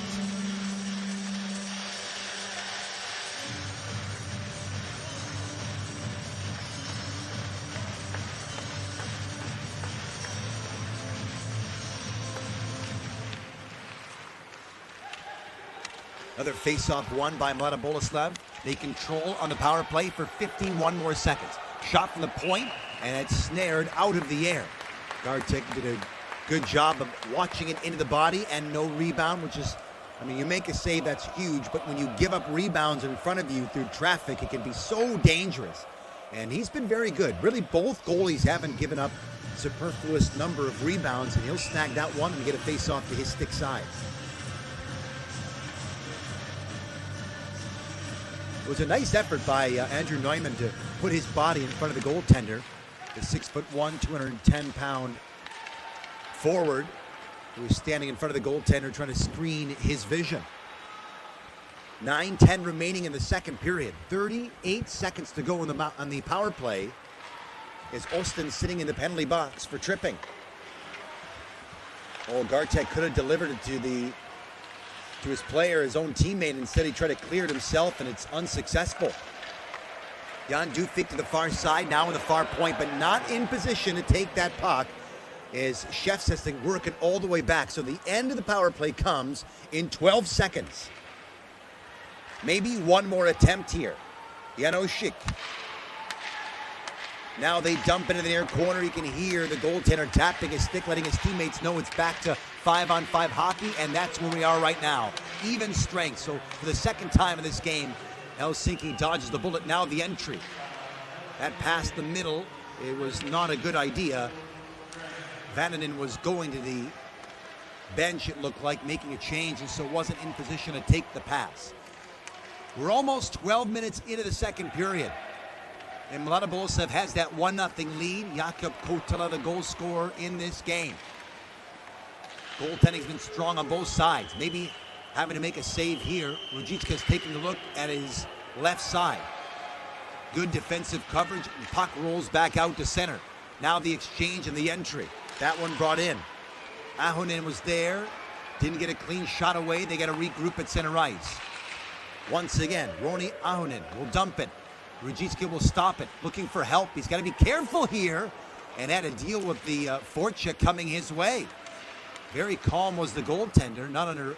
Another face-off won by Mladá Boleslav. They control on the power play for 51 more seconds. Shot from the point, and it's snared out of the air. Gartek did a good job of watching it into the body and no rebound, which is, I mean, you make a save, that's huge, but when you give up rebounds in front of you through traffic, it can be so dangerous. And he's been very good. Really, both goalies haven't given up superfluous number of rebounds, and he'll snag that one and get a face-off to his stick side. It was a nice effort by Andrew Neumann to put his body in front of the goaltender. The 6'1", 210-pound forward who was standing in front of the goaltender trying to screen his vision. 9:10 remaining in the second period. 38 seconds to go on the power play. Is Austin sitting in the penalty box for tripping? Oh, Gartek could have delivered it to his player, his own teammate. Instead, he tried to clear it himself, and it's unsuccessful. Jan Dufik to the far side, now in the far point, but not in position to take that puck, as Chefs has to work it all the way back. So the end of the power play comes in 12 seconds. Maybe one more attempt here. Janoschik. Now they dump into the near corner. You can hear the goaltender tapping his stick, letting his teammates know it's back to 5-on-5 hockey, and that's where we are right now. Even strength. So for the second time in this game, Helsinki dodges the bullet. Now the entry. That past the middle, it was not a good idea. Vananen was going to the bench, it looked like, making a change, and so wasn't in position to take the pass. We're almost 12 minutes into the second period. And Mladá Boleslav has that 1-0 lead. Jakub Kotela, the goal scorer in this game. Goaltending's been strong on both sides. Maybe having to make a save here. Rujicka's taking a look at his left side. Good defensive coverage. And puck rolls back out to center. Now the exchange and the entry. That one brought in. Ahonen was there. Didn't get a clean shot away. They got to regroup at center ice. Once again, Roni Ahonen will dump it. Ruzicka will stop it, looking for help. He's got to be careful here and had to deal with the forecheck coming his way. Very calm was the goaltender, not under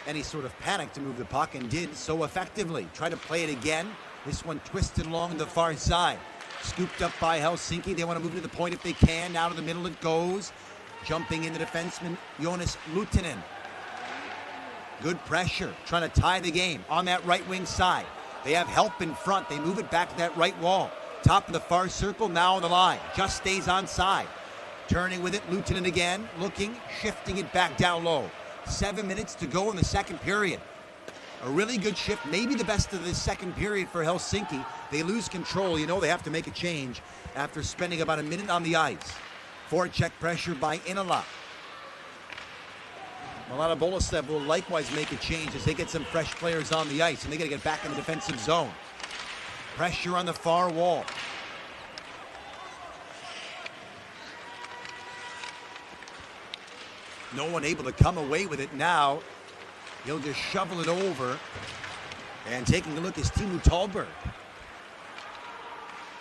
any sort of panic to move the puck, and did so effectively. Try to play it again. This one twisted along the far side. Scooped up by Helsinki. They want to move to the point if they can. Now to the middle it goes. Jumping in the defenseman, Jonas Lutinen. Good pressure, trying to tie the game on that right wing side. They have help in front. They move it back to that right wall. Top of the far circle, now on the line. Just stays on side. Turning with it, Lutinen again. Looking, shifting it back down low. 7 minutes to go in the second period. A really good shift, maybe the best of the second period for Helsinki. They lose control. You know they have to make a change after spending about a minute on the ice. Forecheck pressure by Inala. Mladá Boleslav will likewise make a change as they get some fresh players on the ice, and they got to get back in the defensive zone. Pressure on the far wall. No one able to come away with it now. He'll just shovel it over. And taking a look is Teemu Tallberg.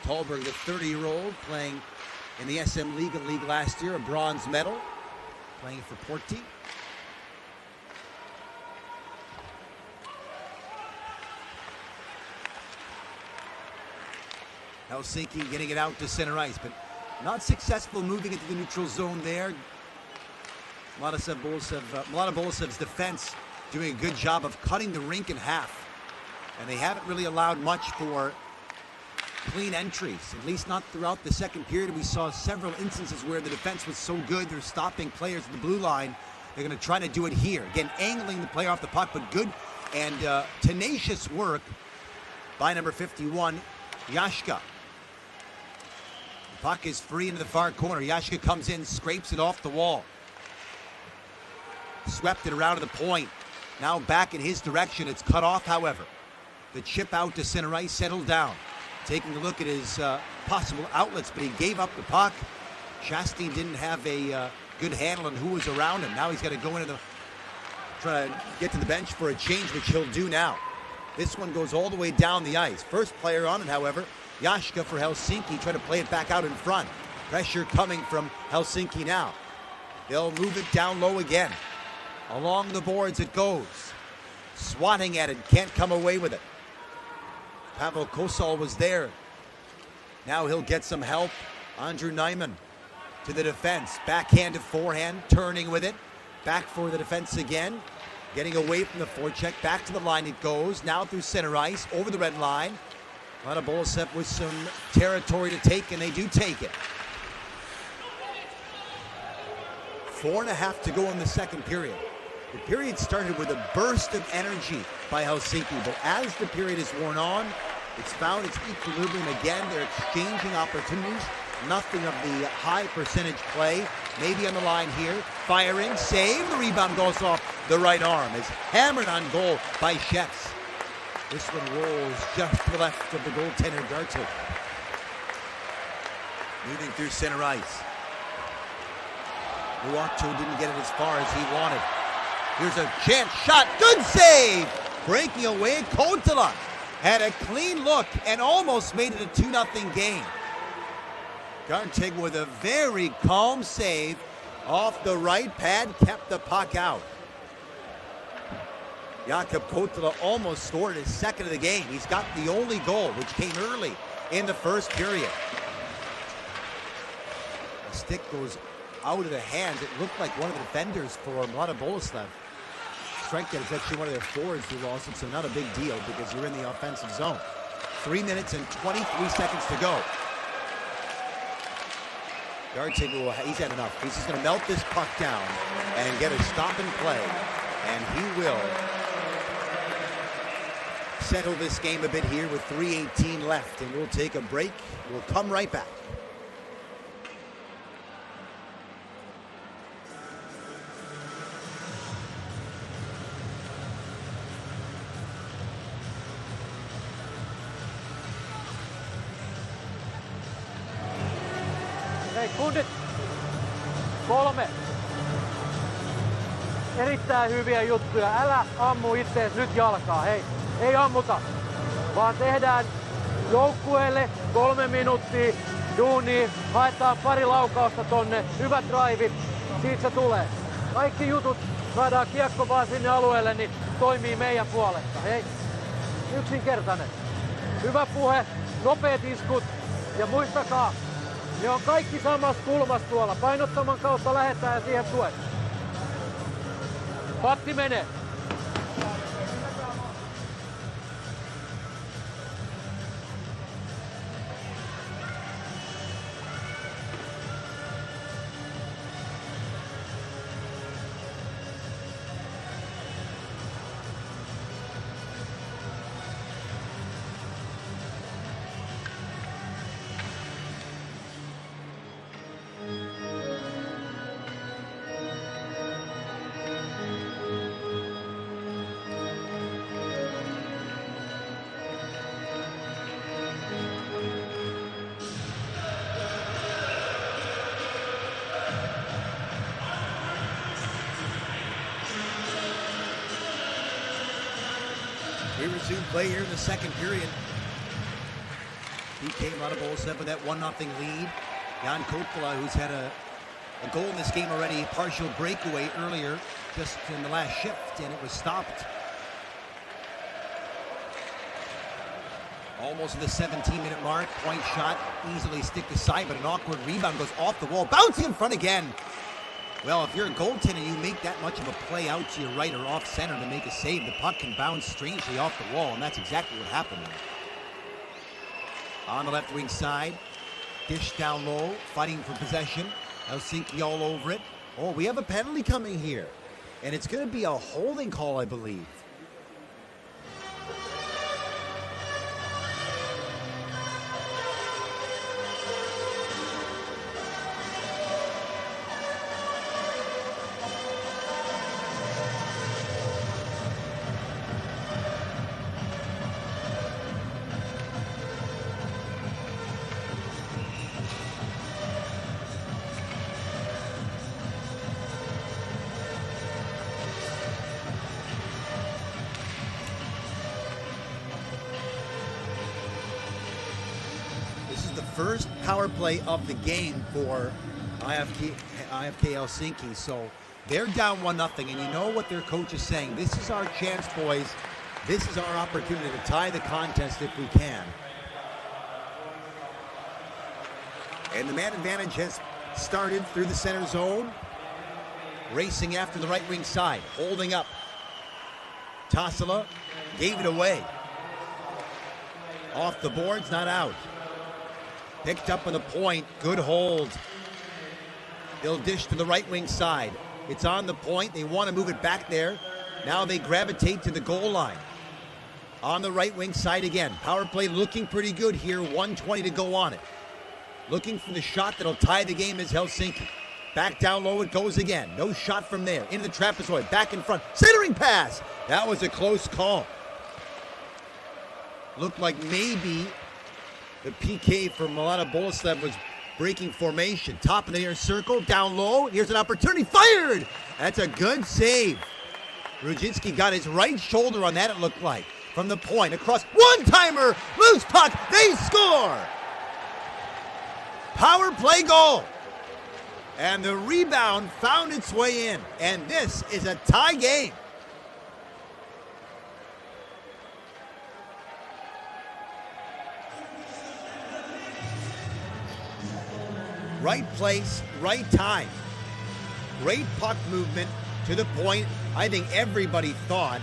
Tallberg, the 30-year-old, playing in the SM League last year, a bronze medal, playing for Porti. Helsinki getting it out to center ice, but not successful moving into the neutral zone there. Mladá Boleslav's defense doing a good job of cutting the rink in half. And they haven't really allowed much for clean entries, at least not throughout the second period. We saw several instances where the defense was so good, they're stopping players at the blue line. They're going to try to do it here. Again, angling the player off the puck, but good and tenacious work by number 51, Yashka. The puck is free into the far corner. Yashka comes in, scrapes it off the wall. Swept it around to the point. Now back in his direction. It's cut off, however. The chip out to center ice, settled down. Taking a look at his possible outlets, but he gave up the puck. Chastain didn't have a good handle on who was around him. Now he's got to go into try to get to the bench for a change, which he'll do now. This one goes all the way down the ice. First player on it, however, Yashka for Helsinki. Try to play it back out in front. Pressure coming from Helsinki now. They'll move it down low again. Along the boards it goes. Swatting at it, can't come away with it. Pavel Kosal was there. Now he'll get some help. Andrew Nyman to the defense. Backhand to forehand, turning with it. Back for the defense again. Getting away from the forecheck. Back to the line it goes. Now through center ice, over the red line. Mladá Boleslav with some territory to take, and they do take it. 4.5 to go in the second period. The period started with a burst of energy by Helsinki, but as the period has worn on, it's found its equilibrium again. They're exchanging opportunities. Nothing of the high percentage play. Maybe on the line here. Firing, save. The rebound goes off the right arm. It's hammered on goal by Chefs. This one rolls just to the left of the goaltender, Gartic. Moving through center ice. Luato didn't get it as far as he wanted. Here's a chance shot. Good save. Breaking away. Kontala had a clean look and almost made it a 2-0 game. Gartig with a very calm save off the right pad, kept the puck out. Jakub Kontala almost scored his second of the game. He's got the only goal, which came early in the first period. The stick goes out of the hands. It looked like one of the defenders for Mladá Boleslav. Strike that is actually one of their forwards who lost it, so not a big deal because you're in the offensive zone. 3 minutes and 23 seconds to go. Gartig, he's had enough. He's just going to melt this puck down and get a stop and play. And he will settle this game a bit here with 3:18 left. And we'll take a break. We'll come right back. Hei kundit, 3. Erittäin hyviä juttuja. Älä ammu itseesi nyt jalkaa. Hei, ei ammuta, vaan tehdään joukkueelle 3 minuuttia duunia, haetaan pari laukausta tonne, hyvät draivit, siitä se tulee. Kaikki jutut saadaan kiekko vaan sinne alueelle, niin toimii meidän puolesta. Hei, yksinkertainen. Hyvä puhe, nopeat iskut ja muistakaa, ne on kaikki samassa kulmassa tuolla. Painottaman kautta lähetään ja siihen tuet. Patti menee. We resume play here in the second period. BK Mladá Boleslav with that 1-0 lead. Jan Kotkala, who's had a goal in this game already, partial breakaway earlier, just in the last shift, and it was stopped. Almost at the 17-minute mark. Point shot, easily stick aside, but an awkward rebound goes off the wall. Bouncing in front again. Well, if you're a goaltender, you make that much of a play out to your right or off center to make a save. The puck can bounce strangely off the wall, and that's exactly what happened. On the left wing side, dish down low, fighting for possession. Helsinki all over it. Oh, we have a penalty coming here, and it's going to be a holding call, I believe. First power play of the game for IFK Helsinki. So they're down 1-0, and you know what their coach is saying. This is our chance, boys. This is our opportunity to tie the contest if we can. And the man advantage has started through the center zone. Racing after the right wing side, holding up. Tassila gave it away. Off the boards, not out. Picked up on the point, good hold. They'll dish to the right wing side. It's on the point, they want to move it back there. Now they gravitate to the goal line. On the right wing side again. Power play looking pretty good here, 1:20 to go on it. Looking for the shot that'll tie the game is Helsinki. Back down low it goes again. No shot from there. Into the trapezoid, back in front. Centering pass! That was a close call. Looked like maybe the PK for Mladá Boleslav was breaking formation. Top of the near circle, down low. Here's an opportunity, fired! That's a good save. Rudzinski got his right shoulder on that, it looked like. From the point, across, one-timer, loose puck, they score! Power play goal. And the rebound found its way in. And this is a tie game. Right place, right time. Great puck movement to the point. I think everybody thought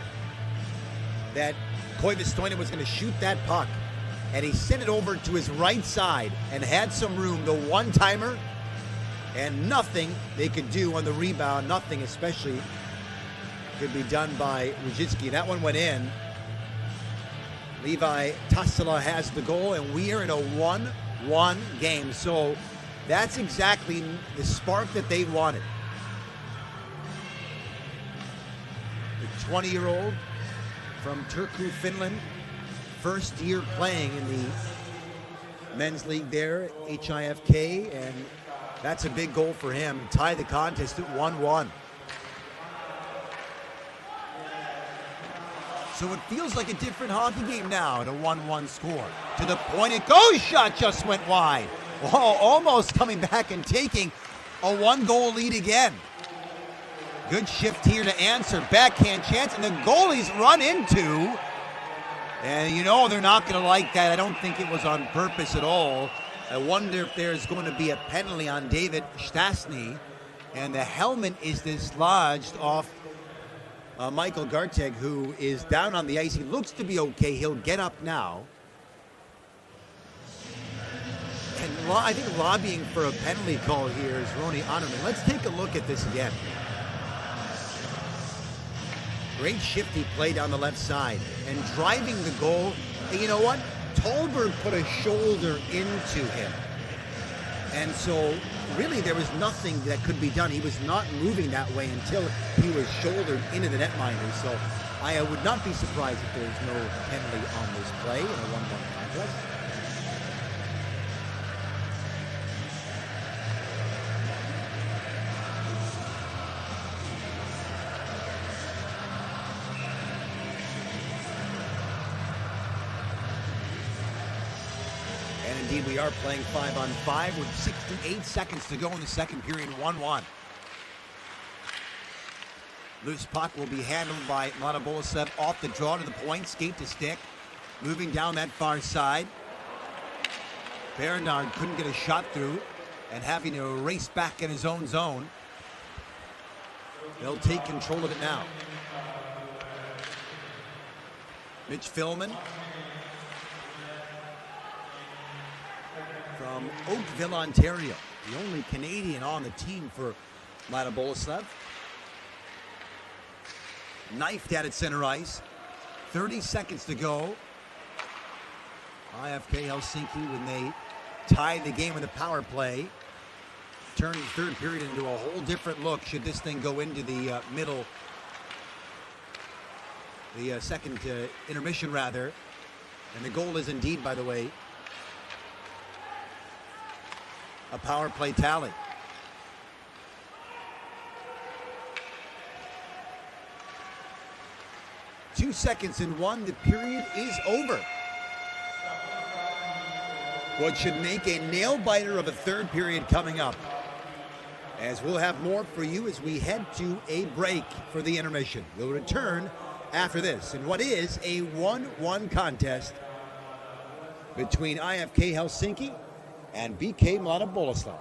that Koivistoinen was going to shoot that puck. And he sent it over to his right side and had some room. The one-timer, and nothing they could do on the rebound. Nothing especially could be done by Rudzinski. That one went in. Levi Tassila has the goal, and we are in a 1-1 game. So that's exactly the spark that they wanted. The 20-year-old from Turku, Finland, first year playing in the men's league there, HIFK, and that's a big goal for him. Tie the contest at 1-1. So it feels like a different hockey game now at a 1-1 score. To the point it goes, shot just went wide. Oh, almost coming back and taking a 1-goal lead again. Good shift here to answer, backhand chance, and the goalie's run into. And you know they're not going to like that. I don't think it was on purpose at all. I wonder if there's going to be a penalty on David Stasny. And the helmet is dislodged off Michael Garteg, who is down on the ice. He looks to be okay. He'll get up now. And I think lobbying for a penalty call here is Roni Honorman. Let's take a look at this again. Great shifty play down the left side and driving the goal. And you know what? Tolberg put a shoulder into him. And so really there was nothing that could be done. He was not moving that way until he was shouldered into the netminder. So I would not be surprised if there's no penalty on this play in a 1-1 contest. Indeed, we are playing 5-on-5 with 68 seconds to go in the second period, 1-1. Loose puck will be handled by Mladá Boleslav off the draw to the point, skate to stick. Moving down that far side. Bernard couldn't get a shot through and having to race back in his own zone. They'll take control of it now. Mitch Philman from Oakville, Ontario, the only Canadian on the team for Mladá Boleslav. Knifed at center ice. 30 seconds to go. IFK Helsinki, when they tied the game with a power play, turned the third period into a whole different look should this thing go into the middle, the second intermission rather. And the goal is indeed, by the way, a power play tally. Two seconds and one, the period is over. What should make a nail-biter of a third period coming up. As we'll have more for you as we head to a break for the intermission. We'll return after this in what is a 1-1 contest between IFK Helsinki and BK Mladá Boleslav.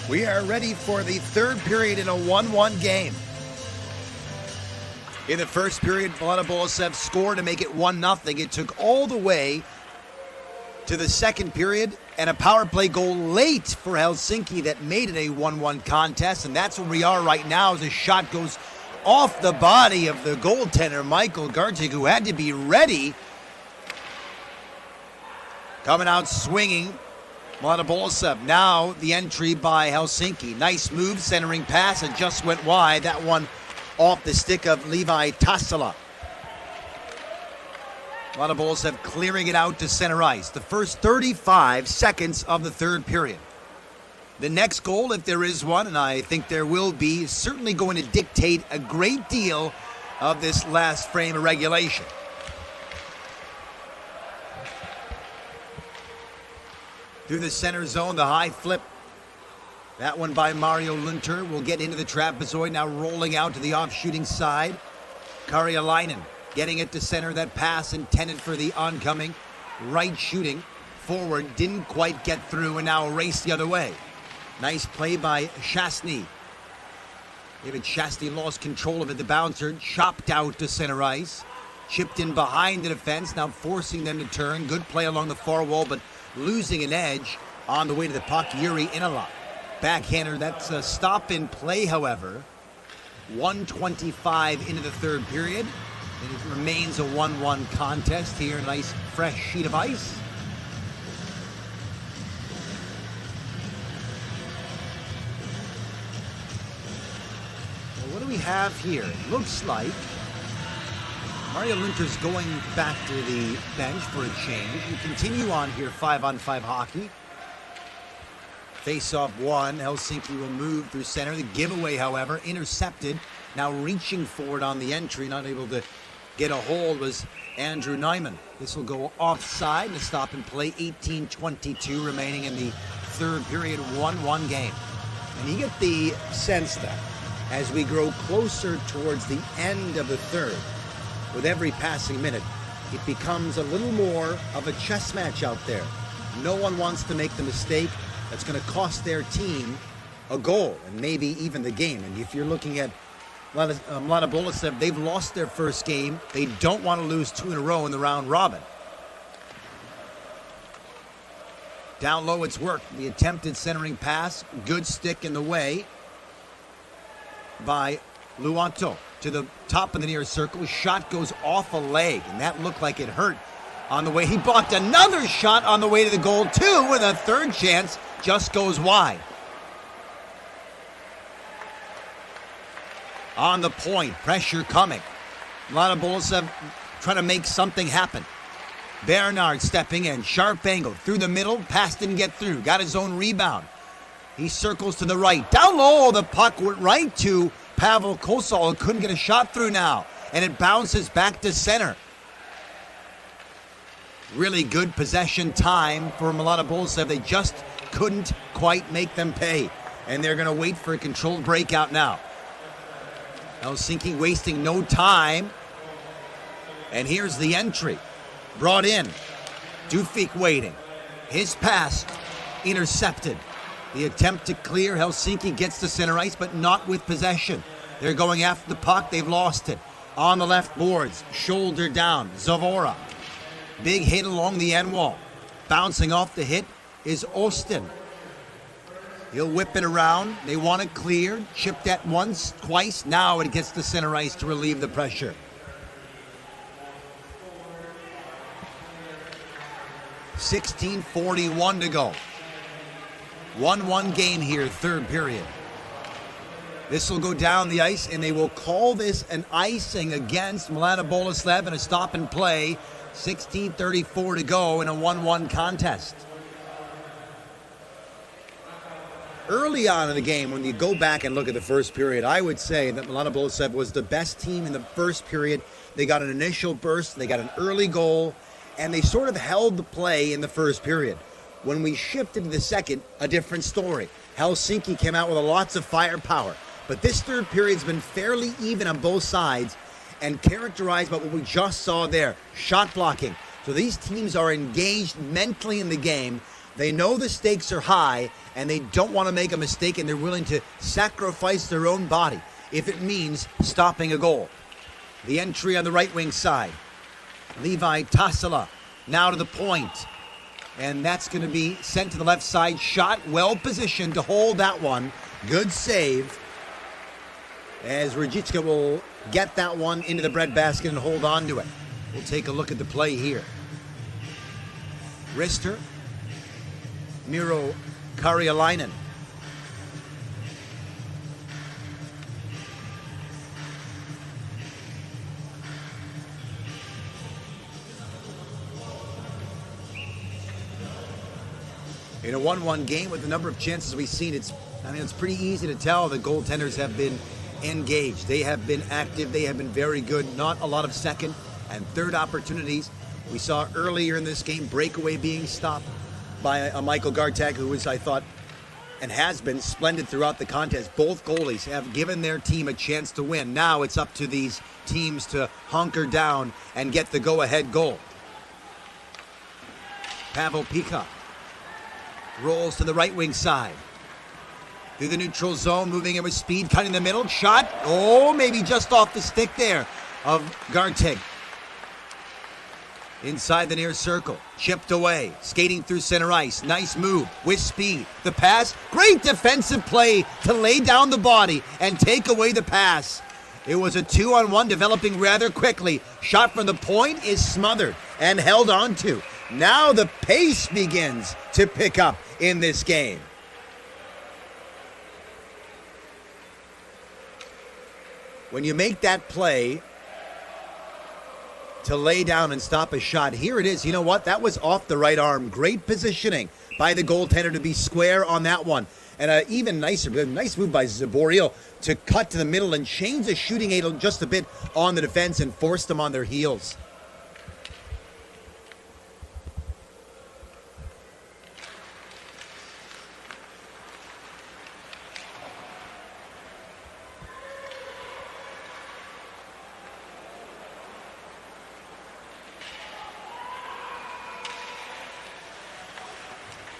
We are ready for the third period in a 1-1 game. In the first period, Mladá Boleslav scored to make it 1-0. It took all the way to the second period and a power play goal late for Helsinki that made it a 1-1 contest. And that's where we are right now as the shot goes off the body of the goaltender, Michael Gartig, who had to be ready. Coming out swinging, Mladá Boleslav. Now the entry by Helsinki. Nice move, centering pass, and just went wide. That one off the stick of Levi Tassala. Mladá Boleslav clearing it out to center ice. The first 35 seconds of the third period. The next goal, if there is one, and I think there will be, is certainly going to dictate a great deal of this last frame of regulation. Through the center zone, the high flip. That one by Mario Lunter will get into the trapezoid, now rolling out to the off-shooting side. Karjalainen getting it to center. That pass intended for the oncoming right shooting forward. Didn't quite get through, and now a race the other way. Nice play by Shastny. David Shastny lost control of it. The bouncer chopped out to center ice. Chipped in behind the defense, now forcing them to turn. Good play along the far wall, but losing an edge on the way to the puck. Yuri Inala. Backhander, that's a stop in play, however. 1:25 into the third period. And it remains a 1-1 contest here. Nice fresh sheet of ice. Well, what do we have here? It looks like Mario Lunter's going back to the bench for a change. We continue on here, 5-on-5 hockey. Face-off one. Helsinki will move through center. The giveaway, however, intercepted. Now reaching forward on the entry, not able to get a hold, was Andrew Nyman. This will go offside. The stop and play. 18:22 remaining in the third period. 1-1 game. And you get the sense that as we grow closer towards the end of the third, with every passing minute, it becomes a little more of a chess match out there. No one wants to make the mistake that's going to cost their team a goal and maybe even the game. And if you're looking at Mladá Boleslav, they've lost their first game. They don't want to lose two in a row in the round robin. Down low, it's worked. The attempted centering pass, good stick in the way by Luanto. To the top of the near circle, shot goes off a leg, and that looked like it hurt on the way. He blocked another shot on the way to the goal, too, with a third chance, just goes wide. On the point, pressure coming. Mladá Boleslav trying to make something happen. Bernard stepping in, sharp angle, through the middle, pass didn't get through, got his own rebound. He circles to the right, down low, the puck went right to Pavel Kosal, who couldn't get a shot through now, and it bounces back to center. Really good possession time for Mladá Boleslav. They just couldn't quite make them pay, and they're going to wait for a controlled breakout now. Helsinki wasting no time, and here's the entry. Brought in, Dufik waiting. His pass intercepted. The attempt to clear, Helsinki gets to center ice, but not with possession. They're going after the puck, they've lost it. On the left boards, shoulder down, Zavora. Big hit along the end wall. Bouncing off the hit is Austin. He'll whip it around, they want it cleared. Chipped at once, twice, now it gets to center ice to relieve the pressure. .41 to go. 1-1 game here, third period. This will go down the ice, and they will call this an icing against Mladá Boleslav and a stop and play. 16:34 to go in a 1-1 contest. Early on in the game, when you go back and look at the first period, I would say that Mladá Boleslav was the best team in the first period. They got an initial burst, they got an early goal, and they sort of held the play in the first period. When we shifted to the second, a different story. Helsinki came out with lots of firepower. But this third period's been fairly even on both sides and characterized by what we just saw there, shot blocking. So these teams are engaged mentally in the game. They know the stakes are high, and they don't want to make a mistake, and they're willing to sacrifice their own body if it means stopping a goal. The entry on the right wing side. Levi Tassala now to the point. And that's going to be sent to the left side. Shot well positioned to hold that one. Good save. As Rajicka will get that one into the breadbasket and hold on to it. We'll take a look at the play here. Rister. Miro Karjalainen. In a 1-1 game with the number of chances we've seen, it's pretty easy to tell the goaltenders have been engaged. They have been active. They have been very good. Not a lot of second and third opportunities. We saw earlier in this game breakaway being stopped by a Michael Gartek, who was, I thought, and has been splendid throughout the contest. Both goalies have given their team a chance to win. Now it's up to these teams to hunker down and get the go-ahead goal. Pavel Pika rolls to the right wing side. Through the neutral zone, moving in with speed, cutting the middle. Shot. Oh, maybe just off the stick there of Gartig. Inside the near circle. Chipped away. Skating through center ice. Nice move with speed. The pass. Great defensive play to lay down the body and take away the pass. It was a 2-on-1 developing rather quickly. Shot from the point is smothered and held on to. Now the pace begins to pick up in this game. When you make that play to lay down and stop a shot, here it is. You know what? That was off the right arm. Great positioning by the goaltender to be square on that one. And an even nice move by Zaboreal to cut to the middle and change the shooting angle just a bit on the defense and force them on their heels.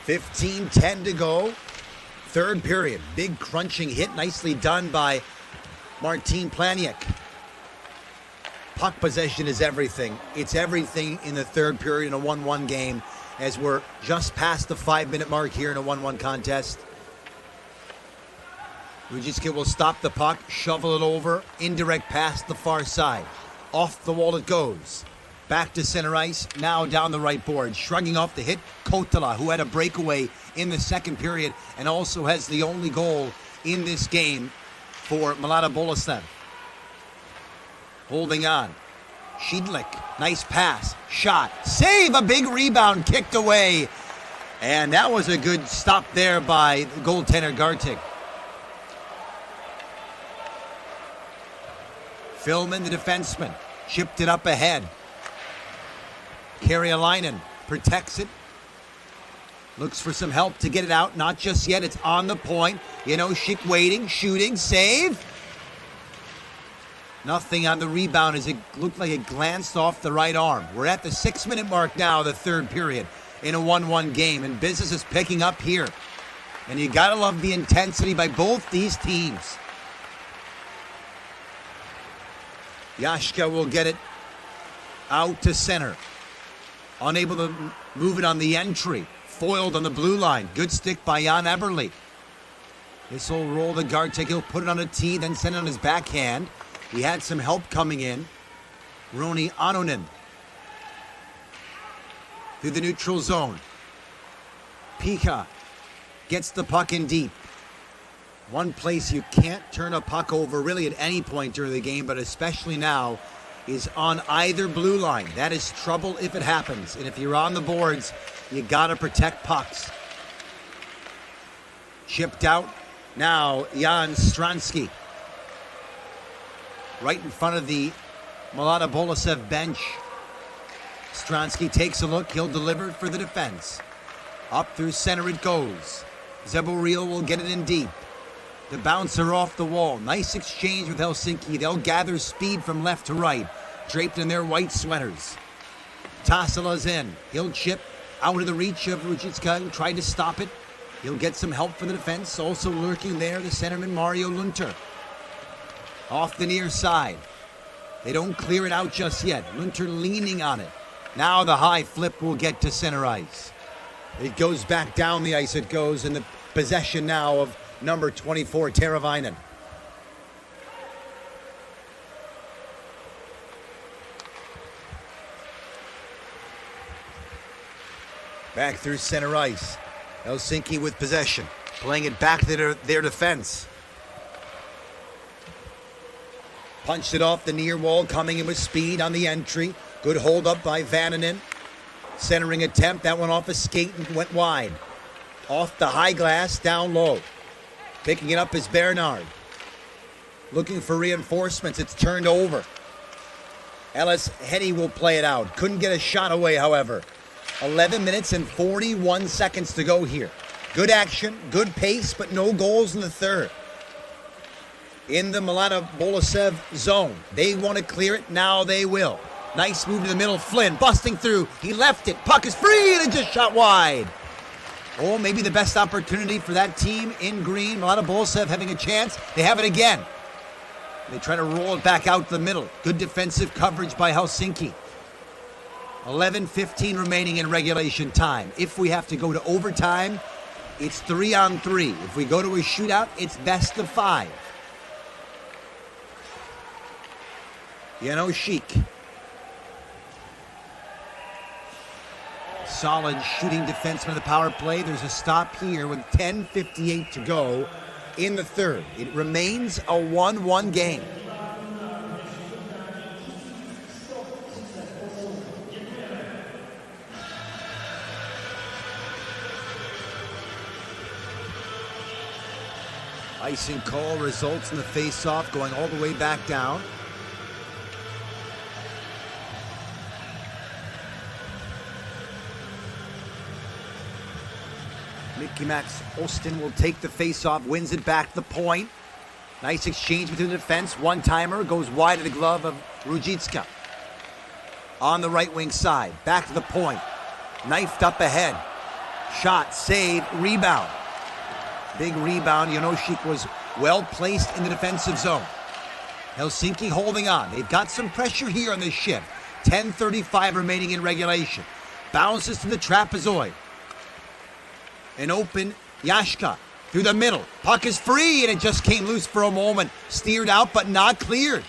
$15-10 to go. Third period. Big crunching hit. Nicely done by Martin Planiak. Puck possession is everything. It's everything in the third period in a 1-1 game as we're just past the 5-minute mark here in a 1-1 contest. Rujicka will stop the puck, shovel it over, indirect pass the far side. Off the wall it goes. Back to center ice, now down the right board. Shrugging off the hit, Kotala, who had a breakaway in the second period and also has the only goal in this game for Mladá Boleslav. Holding on. Shidlik, nice pass, shot, save, a big rebound, kicked away. And that was a good stop there by the goaltender Gartig. Filman, the defenseman, chipped it up ahead. Karjalainen protects it. Looks for some help to get it out. Not just yet. It's on the point. Schick waiting, shooting, save. Nothing on the rebound as it looked like it glanced off the right arm. We're at the 6-minute mark now, the third period, in a 1-1 game. And business is picking up here. And you got to love the intensity by both these teams. Yashka will get it out to center. Unable to move it on the entry. Foiled on the blue line. Good stick by Jan Eberle. This will roll the Gartig. He'll put it on a tee, then send it on his backhand. He had some help coming in. Roni Anonen. Through the neutral zone. Pika gets the puck in deep. One place you can't turn a puck over really at any point during the game, but especially now, is on either blue line. That is trouble if it happens. And if you're on the boards, you got to protect pucks. Chipped out. Now, Jan Stransky. Right in front of the Mladá Boleslav bench. Stransky takes a look. He'll deliver for the defense. Up through center it goes. Zaboreal will get it in deep. The bouncer off the wall. Nice exchange with Helsinki. They'll gather speed from left to right, draped in their white sweaters. Tassala's in. He'll chip out of the reach of Ruzicka, tried to stop it. He'll get some help from the defense. Also lurking there, the centerman Mario Lunter. Off the near side. They don't clear it out just yet. Lunter leaning on it. Now the high flip will get to center ice. It goes back down the ice. It goes in the possession now of number 24, Teravainen. Back through center ice. Helsinki with possession. Playing it back to their defense. Punched it off the near wall, coming in with speed on the entry. Good hold up by Vananen. Centering attempt, that one off a skate and went wide. Off the high glass, down low. Picking it up is Bernard. Looking for reinforcements, it's turned over. Ellis Hetty will play it out. Couldn't get a shot away, however. 11 minutes and 41 seconds to go here. Good action, good pace, but no goals in the third. In the Mladá Boleslav zone. They want to clear it, now they will. Nice move to the middle, Flynn busting through. He left it, puck is free and it just shot wide. Oh, maybe the best opportunity for that team in green. Mladá Boleslav having a chance. They have it again. They try to roll it back out the middle. Good defensive coverage by Helsinki. 11:15 remaining in regulation time. If we have to go to overtime, it's 3-on-3. If we go to a shootout, it's best of 5. Sheik. Solid shooting defenseman of the power play. There's a stop here with 10:58 to go in the third. It remains a 1-1 game. Icing call results in the face-off going all the way back down. Mickey Max Austin will take the face-off, wins it back to the point. Nice exchange between the defense. One-timer goes wide of the glove of Ruzicka. On the right wing side, back to the point. Knifed up ahead. Shot, save, rebound. Big rebound. Janoschik was well placed in the defensive zone. Helsinki holding on. They've got some pressure here on this shift. 10:35 remaining in regulation. Bounces to the trapezoid. An open Yashka through the middle. Puck is free and it just came loose for a moment. Steered out but not cleared.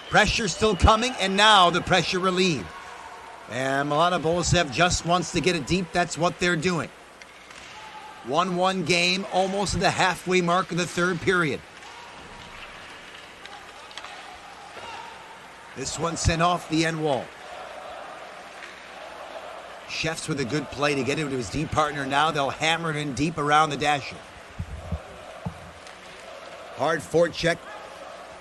Pressure still coming and now the pressure relieved. And Mladá Boleslav just wants to get it deep. That's what they're doing. 1-1 game, almost at the halfway mark of the third period. This one sent off the end wall. Chefs with a good play to get it to his deep partner. Now they'll hammer it in deep around the dasher. Hard forecheck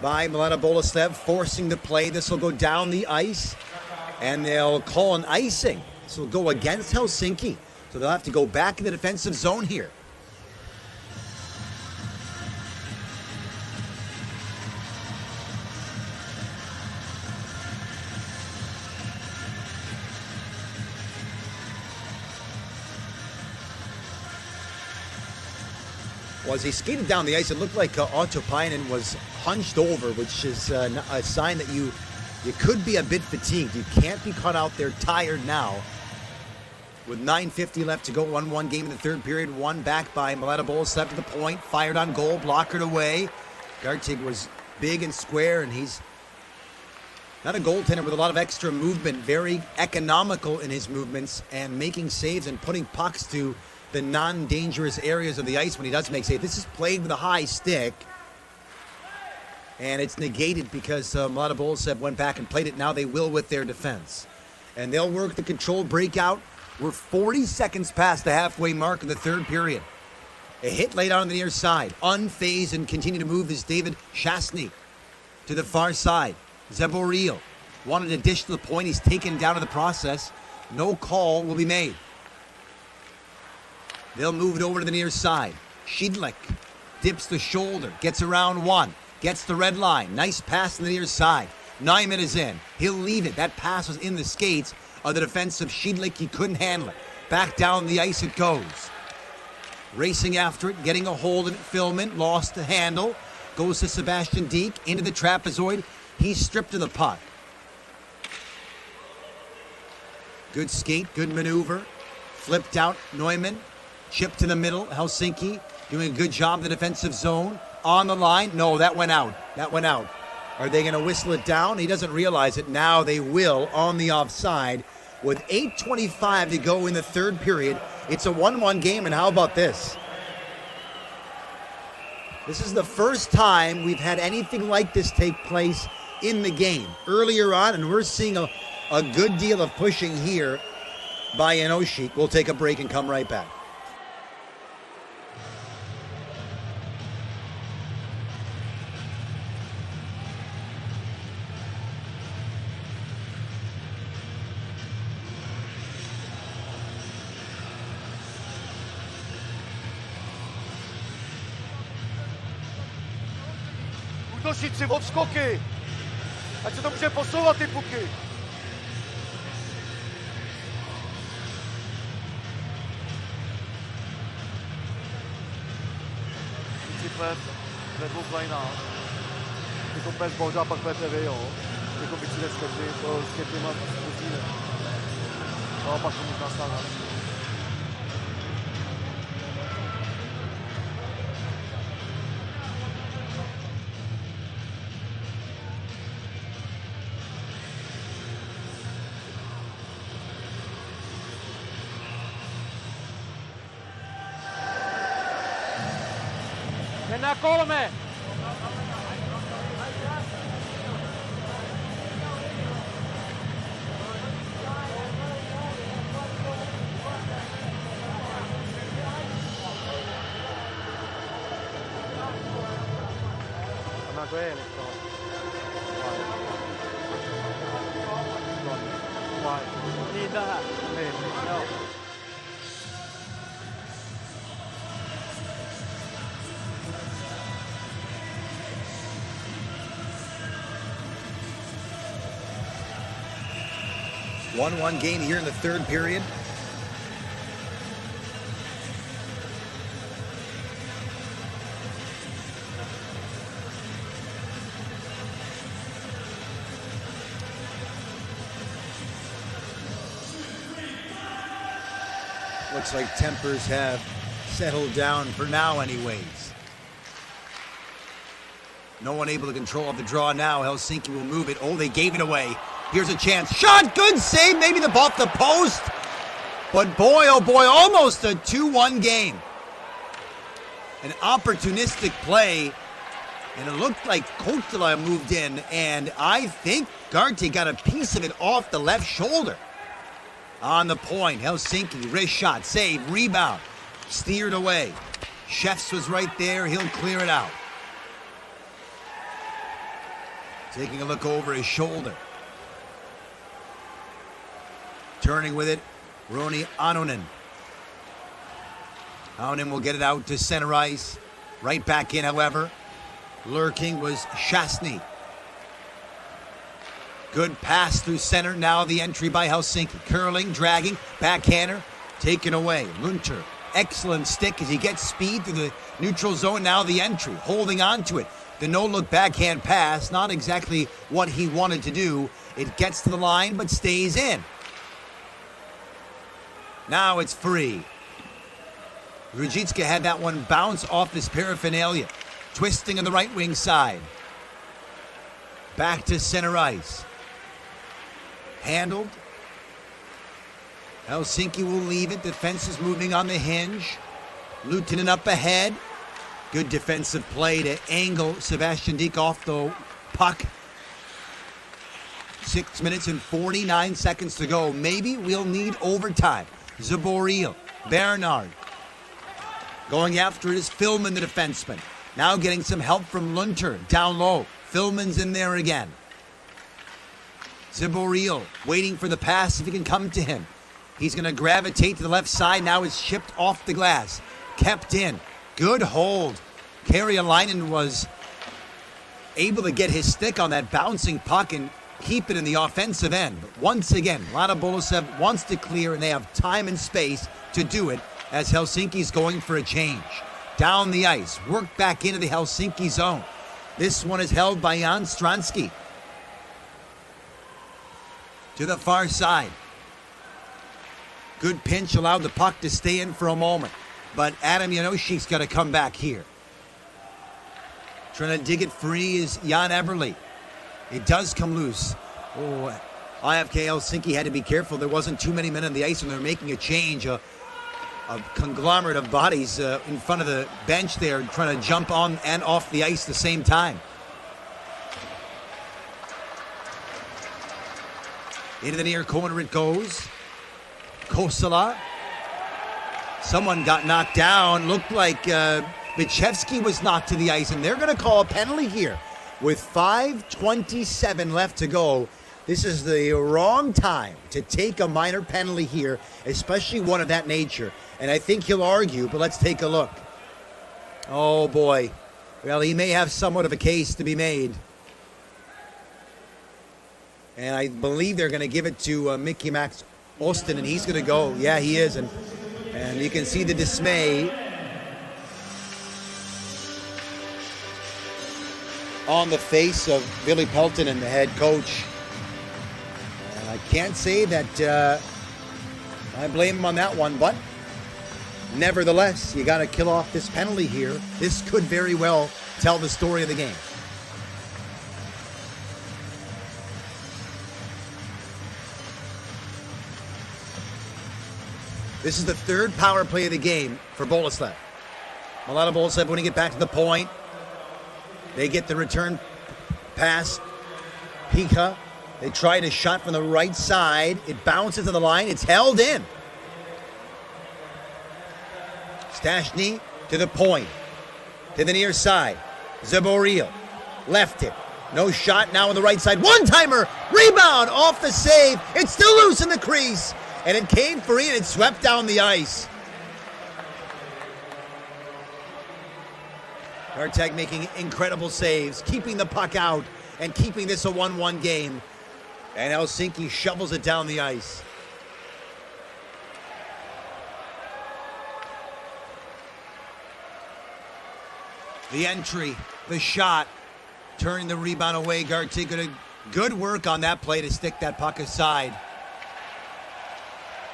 by Mladá Boleslav, forcing the play. This will go down the ice, and they'll call an icing. This will go against Helsinki. So they'll have to go back in the defensive zone here. Well, as he skated down the ice, it looked like Otto Painen was hunched over, which is a sign that you could be a bit fatigued. You can't be caught out there tired now. With 9:50 left to go, 1-1 game in the third period. One back by Mladá Boleslav to the point. Fired on goal, blockered away. Gartig was big and square, and he's not a goaltender with a lot of extra movement. Very economical in his movements and making saves and putting pucks to the non-dangerous areas of the ice when he does make saves. This is played with a high stick, and it's negated because Mladá Boleslav went back and played it. Now they will with their defense. And they'll work the controlled breakout. We're 40 seconds past the halfway mark of the third period. A hit laid out on the near side. Unfazed and continue to move is David Shastny to the far side. Zaboril wanted to dish to the point. He's taken down to the process. No call will be made. They'll move it over to the near side. Shidlik dips the shoulder, gets around one, gets the red line. Nice pass to the near side. Nyman is in. He'll leave it. That pass was in the skates of the defensive Shidlik. He couldn't handle it. Back down the ice it goes. Racing after it, getting a hold of it. Filman lost the handle. Goes to Sebastian Deke into the trapezoid. He's stripped of the puck. Good skate, good maneuver. Flipped out Neumann. Chip to the middle. Helsinki doing a good job in the defensive zone. On the line. No, that went out. That went out. Are they going to whistle it down? He doesn't realize it. Now they will on the offside. With 8:25 to go in the third period, it's a 1-1 game, and how about this? This is the first time we've had anything like this take place in the game. Earlier on, and we're seeing a good deal of pushing here by Janoschik. We'll take a break and come right back. Útočníci odskoky, ať se to může posouvat ty puky. Pes ve dvou krajinách. Jako pes bohužel pak plete vy, jo. Jako by si neskepty, to s těma musíme. No a pak to možná stát. Mennään 3. Annaanko Eelik tuohon? Vai? Niin tähän. Niin. Joo. One game here in the third period. Looks like tempers have settled down for now anyways. No one able to control the draw now. Helsinki will move it. Oh, they gave it away. Here's a chance. Shot! Good save. Maybe the ball off the post. But boy, oh boy, almost a 2-1 game. An opportunistic play. And it looked like Kohtala moved in. And I think Garte got a piece of it off the left shoulder. On the point, Helsinki, wrist shot, save, rebound. Steered away. Chefs was right there. He'll clear it out. Taking a look over his shoulder. Turning with it, Roni Anonen. Anonen will get it out to center ice. Right back in, however. Lurking was Chasny. Good pass through center. Now the entry by Helsinki. Curling, dragging, backhander, taken away. Lunter, excellent stick as he gets speed through the neutral zone. Now the entry, holding on to it. The no-look backhand pass, not exactly what he wanted to do. It gets to the line, but stays in. Now it's free. Ruzicka had that one bounce off his paraphernalia. Twisting on the right wing side. Back to center ice. Handled. Helsinki will leave it. Defense is moving on the hinge. Lieutenant up ahead. Good defensive play to angle Sebastian Deke off the puck. 6 minutes and 49 seconds to go. Maybe we'll need overtime. Zaboril, Bernard. Going after it is Filman, the defenseman. Now getting some help from Lunter down low. Filman's in there again. Zaboril waiting for the pass if he can come to him. He's going to gravitate to the left side. Now it's chipped off the glass. Kept in. Good hold. Karjalainen was able to get his stick on that bouncing puck, and keep it in the offensive end. But once again, Mladá Boleslav wants to clear, and they have time and space to do it as Helsinki's going for a change. Down the ice, work back into the Helsinki zone. This one is held by Jan Stransky. To the far side. Good pinch, allowed the puck to stay in for a moment. But Adam Janoschik's got to come back here. Trying to dig it free is Jan Eberle. It does come loose. Oh, IFK Helsinki had to be careful. There wasn't too many men on the ice when they were making a change. A conglomerate of bodies in front of the bench there trying to jump on and off the ice at the same time. Into the near corner it goes. Kosala. Someone got knocked down. Looked like Bichevsky was knocked to the ice, and they're going to call a penalty here. With 5:27 left to go, this is the wrong time to take a minor penalty here, especially one of that nature. And I think he'll argue, but let's take a look. Oh, boy. Well, he may have somewhat of a case to be made. And I believe they're going to give it to Mickey Max Austin, and he's going to go. Yeah, he is. And you can see the dismay on the face of Billy Peltonen, the head coach. And I can't say that I blame him on that one, but nevertheless, you got to kill off this penalty here. This could very well tell the story of the game. This is the third power play of the game for Boleslav. Mladá Boleslav winning it back to the point. They get the return pass. Pika. They tried a shot from the right side. It bounces to the line. It's held in. Stashny to the point. To the near side. Zaboril. Left it. No shot now on the right side. One-timer. Rebound off the save. It's still loose in the crease. And it came free and it swept down the ice. Gartag making incredible saves, keeping the puck out and keeping this a 1-1 game. And Helsinki shovels it down the ice. The entry, the shot, turning the rebound away. Gartag, good work on that play to stick that puck aside.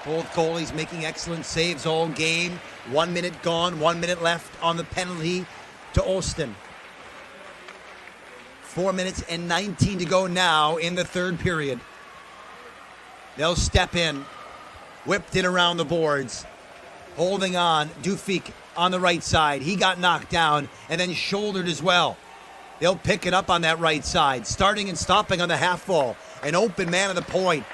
Both goalies making excellent saves all game. 1 minute gone, 1 minute left on the penalty to Austin. 4 minutes and 19 to go now in the third period. They'll step in. Whipped it around the boards. Holding on. Dufik on the right side. He got knocked down and then shouldered as well. They'll pick it up on that right side. Starting and stopping on the half wall. An open man at the point.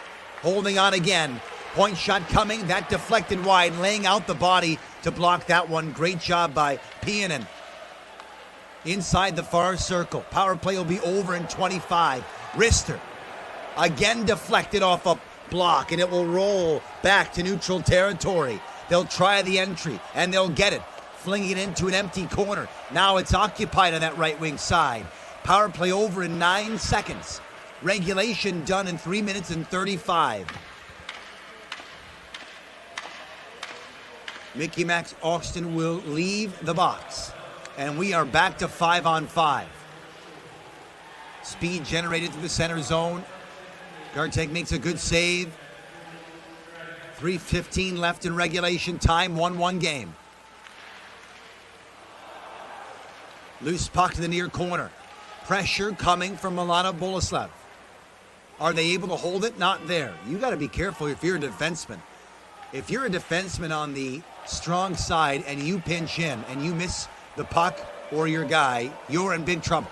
Holding on again. Point shot coming, that deflected wide, laying out the body to block that one. Great job by Pienen. Inside the far circle. Power play will be over in 25. Rister again deflected off a block, and it will roll back to neutral territory. They'll try the entry, and they'll get it. Flinging it into an empty corner. Now it's occupied on that right wing side. Power play over in 9 seconds. Regulation done in 3 minutes and 35. Mickey Max Austin will leave the box. And we are back to 5-on-5. Speed generated through the center zone. Gartag makes a good save. 3:15 left in regulation time. 1-1 game. Loose puck to the near corner. Pressure coming from Mladá Boleslav. Are they able to hold it? Not there. You got to be careful if you're a defenseman. If you're a defenseman on the strong side and you pinch in and you miss the puck or your guy, you're in big trouble.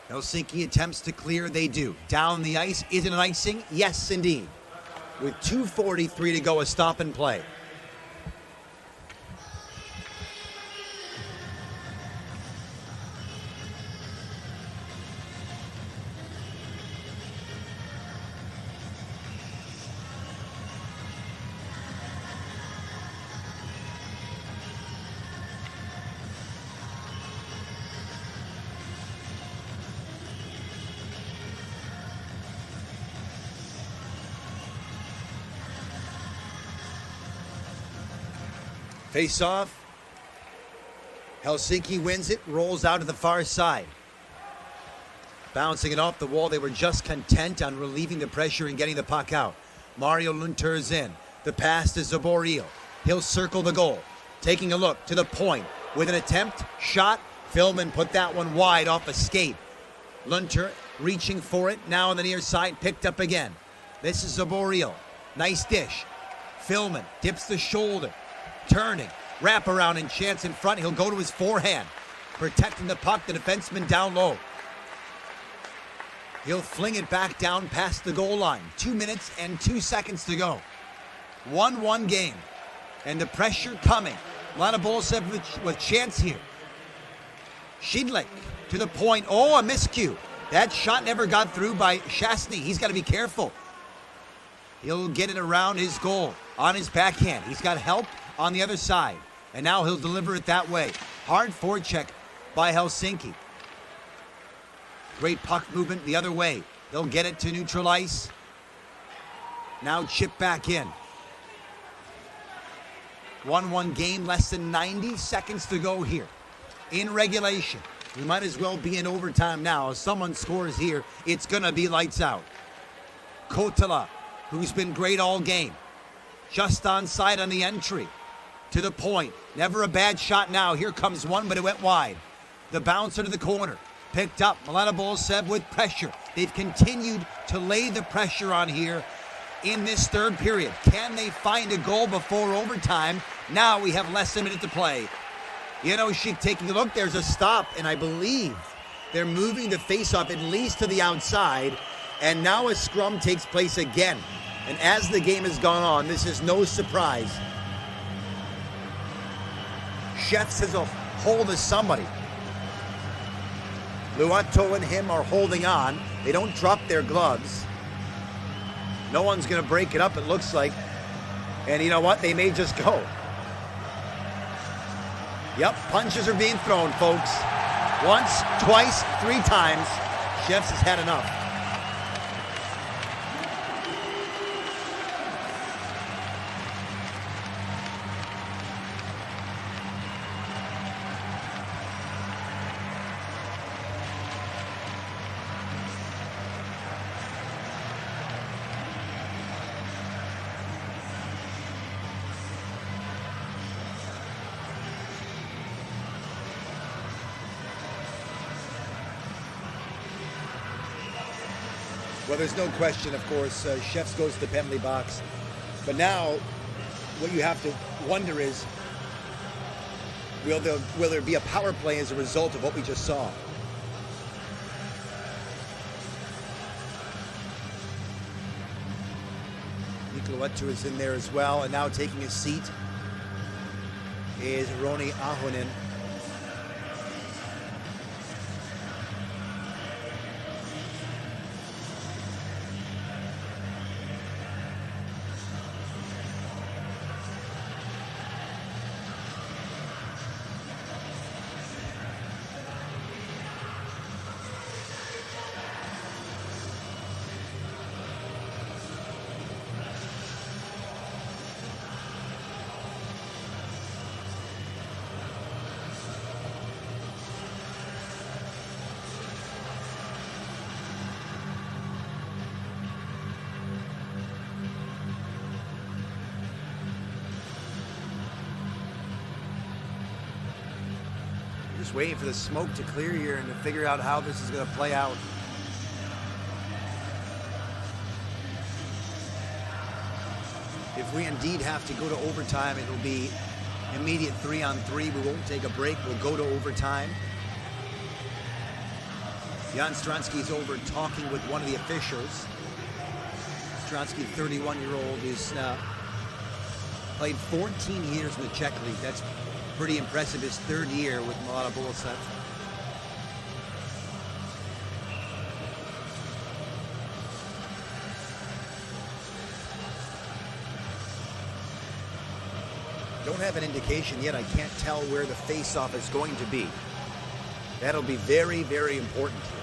Helsinki attempts to clear, they do. Down the ice, is it an icing? Yes, indeed. With 2:43 to go, a stop and play. Face off. Helsinki wins it, rolls out to the far side. Bouncing it off the wall, they were just content on relieving the pressure and getting the puck out. Mario Lunter is in. The pass to Zaboreal. He'll circle the goal. Taking a look to the point with an attempt, shot. Philman put that one wide off a skate. Lunter reaching for it, now on the near side, picked up again. This is Zaboreal. Nice dish. Philman dips the shoulder. Turning. Wrap around and chance in front. He'll go to his forehand. Protecting the puck, the defenseman down low. He'll fling it back down past the goal line. 2 minutes and 2 seconds to go. 1-1 game. And the pressure coming. Mladá Boleslav with chance here. Shidlik to the point. Oh, a miscue. That shot never got through by Shastny. He's got to be careful. He'll get it around his goal on his backhand. He's got help on the other side. And now he'll deliver it that way. Hard forecheck by Helsinki. Great puck movement the other way. They'll get it to neutral ice. Now chip back in. 1-1 game, less than 90 seconds to go here. In regulation. We might as well be in overtime now. If someone scores here, it's going to be lights out. Kotala, who's been great all game. Just onside on the entry. To the point. Never a bad shot now. Here comes one, but it went wide. The bouncer to the corner. Picked up. Mladá Boleslav with pressure. They've continued to lay the pressure on here in this third period. Can they find a goal before overtime? Now we have less than a minute to play. Sheik taking a look. There's a stop, and I believe they're moving the face-off at least to the outside. And now a scrum takes place again. And as the game has gone on, this is no surprise. Chefs has a hold of somebody. Luato and him are holding on. They don't drop their gloves. No one's going to break it up, it looks like. And you know what? They may just go. Yep, punches are being thrown, folks. Once, twice, 3 times. Chefs has had enough. Well, there's no question, of course, Chefs goes to the penalty box. But now, what you have to wonder is, will there be a power play as a result of what we just saw? Nikolaetu is in there as well, and now taking his seat is Roni Ahonen. Just waiting for the smoke to clear here and to figure out how this is going to play out. If we indeed have to go to overtime, it'll be immediate 3-on-3. We won't take a break. We'll go to overtime. Jan Stransky's over talking with one of the officials. Stransky, 31-year-old, is played 14 years in the Czech League. That's pretty impressive. His 3rd year with Mladá Boleslav. Don't have an indication yet. I can't tell where the face-off is going to be. That'll be very, very important here.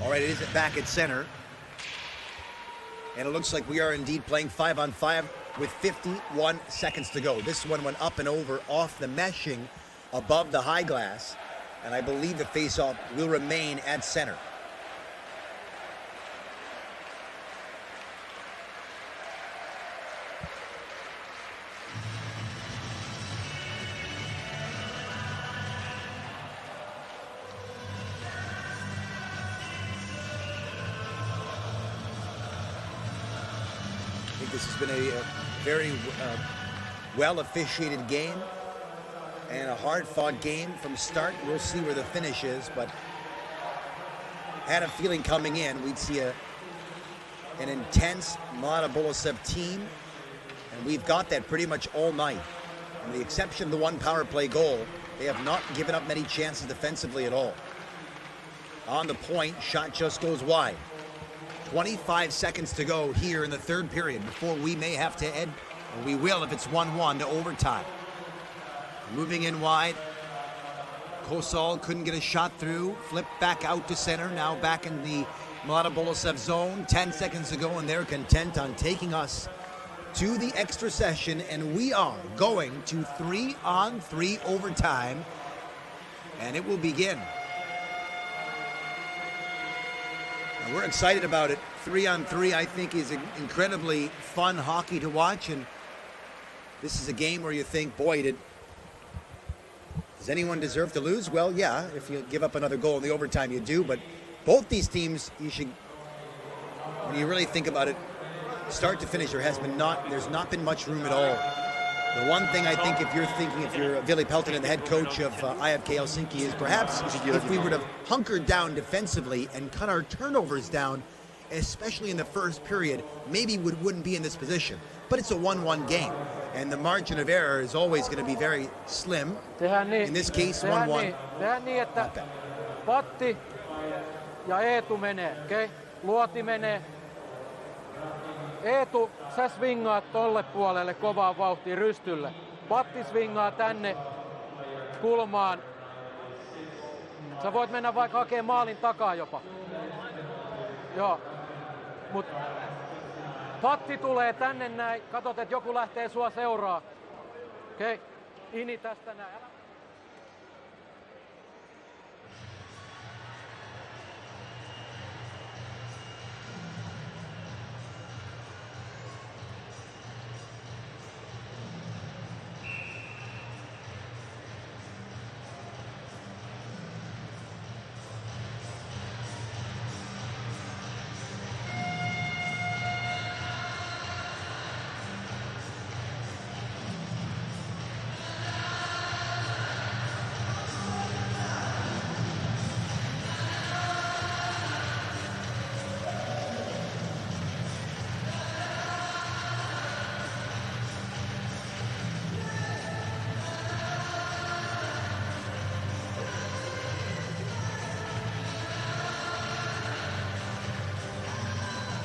All right, it is back at center. And it looks like we are indeed playing 5-on-5 with 51 seconds to go. This one went up and over off the meshing above the high glass. And I believe the faceoff will remain at center. I think this has been a very well officiated game and a hard-fought game from start. We'll see where the finish is, but had a feeling coming in we'd see an intense Mladá Boleslav team, and we've got that pretty much all night. And with the exception of the one power play goal, they have not given up many chances defensively at all. On the point, shot just goes wide. 25 seconds to go here in the third period before we may have to head, or we will if it's 1-1, to overtime. Moving in wide. Kosal couldn't get a shot through. Flipped back out to center. Now back in the Mladá Boleslav zone. 10 seconds to go, and they're content on taking us to the extra session. And we are going to 3-on-3 overtime. And it will begin. And we're excited about it. 3-on-3, I think, is incredibly fun hockey to watch. And this is a game where you think, boy, does anyone deserve to lose? Well, yeah, if you give up another goal in the overtime, you do. But both these teams, you should, when you really think about it, start to finish, there's not been much room at all. The one thing I think, if you're Ville Peltonen, the head coach of IFK Helsinki, is perhaps if we would have hunkered down defensively and cut our turnovers down, especially in the first period, maybe we wouldn't be in this position. But it's a 1-1 game, and the margin of error is always going to be very slim. In this case, 1-1. Tehdään niin, että Patti ja Eetu menee, okei? Luoti menee. Eetu, sä swingaat tolle puolelle kovaan vauhtiin rystylle. Patti swingaa tänne kulmaan. Sä voit mennä vaikka hakemaan maalin takaa jopa. Joo. Mut Patti tulee tänne näin. Katot, että joku lähtee sua seuraa. Okei. Ini tästä näin.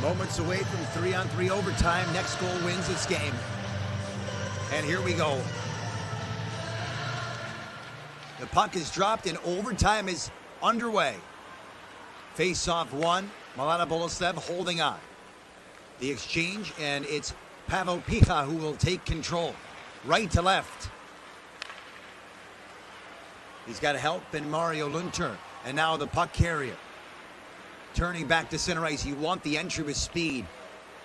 Moments away from 3-on-3 overtime. Next goal wins this game. And here we go. The puck is dropped and overtime is underway. Face-off one. Mladá Boleslav holding on. The exchange, and it's Pavel Picha who will take control. Right to left. He's got help in Mario Lunter. And now the puck carrier. Turning back to center ice, you want the entry with speed.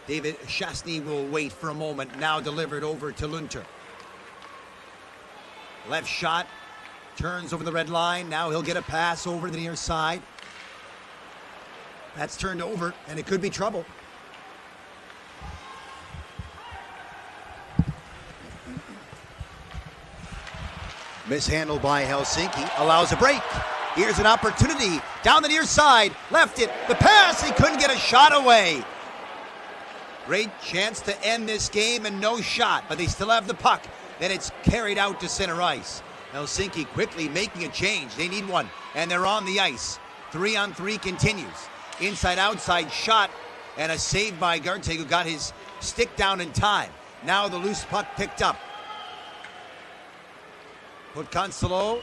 David Shastny will wait for a moment. Now delivered over to Lunter. Left shot, turns over the red line. Now he'll get a pass over the near side. That's turned over, and it could be trouble. Mishandled by Helsinki, allows a break. Here's an opportunity, down the near side, left it, the pass, he couldn't get a shot away. Great chance to end this game and no shot, but they still have the puck. Then it's carried out to center ice. Helsinki quickly making a change, they need one, and they're on the ice. 3-on-3 continues. Inside-outside shot, and a save by Garte, who got his stick down in time. Now the loose puck picked up. Put Cancelo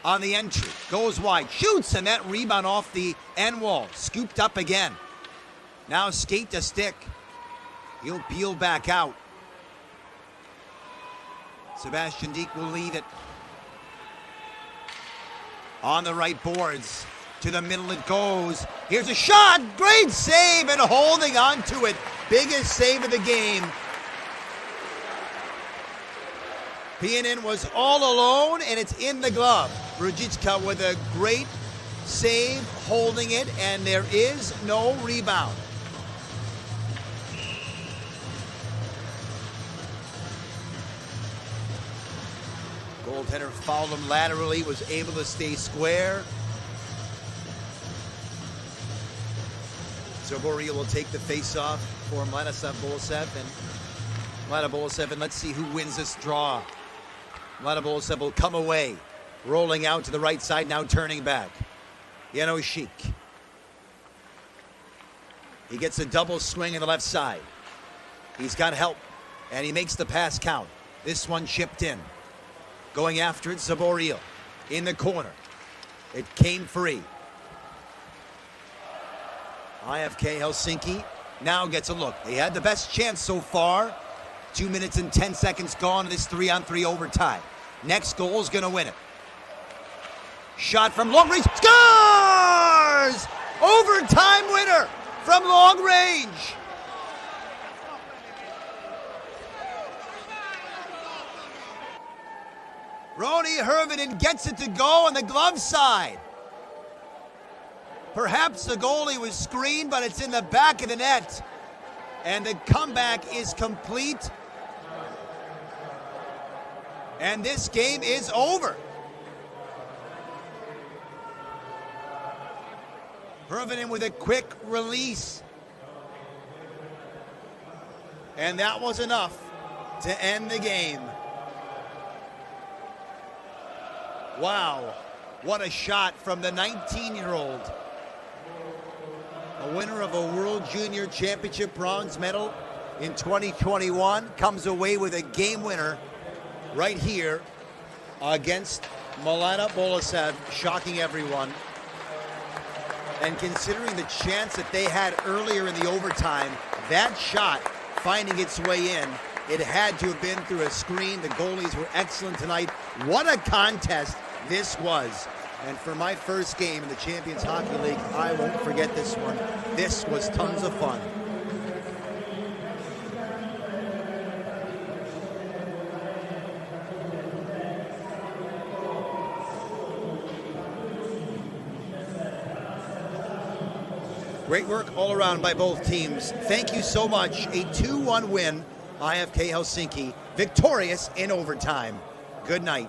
on the entry. Goes wide, shoots, and that rebound off the end wall. Scooped up again. Now skate to stick. He'll peel back out. Sebastian Deke will lead it. On the right boards. To the middle it goes. Here's a shot. Great save and holding on to it. Biggest save of the game. Pianin was all alone, and it's in the glove. Rujicka with a great save, holding it, and there is no rebound. Goaltender fouled him laterally, was able to stay square. Zaboria will take the face-off for Mladá Boleslav, and Mladá Boleslav, and let's see who wins this draw. Mladá Boleslav will come away, rolling out to the right side, now turning back. Janošík. He gets a double swing on the left side. He's got help, and he makes the pass count. This one chipped in. Going after it, Zaboria in the corner. It came free. IFK Helsinki now gets a look. They had the best chance so far. 2 minutes and 10 seconds gone in this 3-on-3 overtime. Next goal is going to win it. Shot from long range. Scores! Overtime winner from long range. Roni Hirvonen gets it to go on the glove side. Perhaps the goalie was screened, but it's in the back of the net. And the comeback is complete. And this game is over. Hirvonen with a quick release. And that was enough to end the game. Wow, what a shot from the 19-year-old. A winner of a World Junior Championship bronze medal in 2021 comes away with a game winner right here against Mladá Boleslav, shocking everyone. And considering the chance that they had earlier in the overtime, that shot finding its way in, it had to have been through a screen. The goalies were excellent tonight. What a contest this was. And for my first game in the Champions Hockey League, I won't forget this one. This was tons of fun. Great work all around by both teams. Thank you so much. A 2-1 win, IFK Helsinki, victorious in overtime. Good night.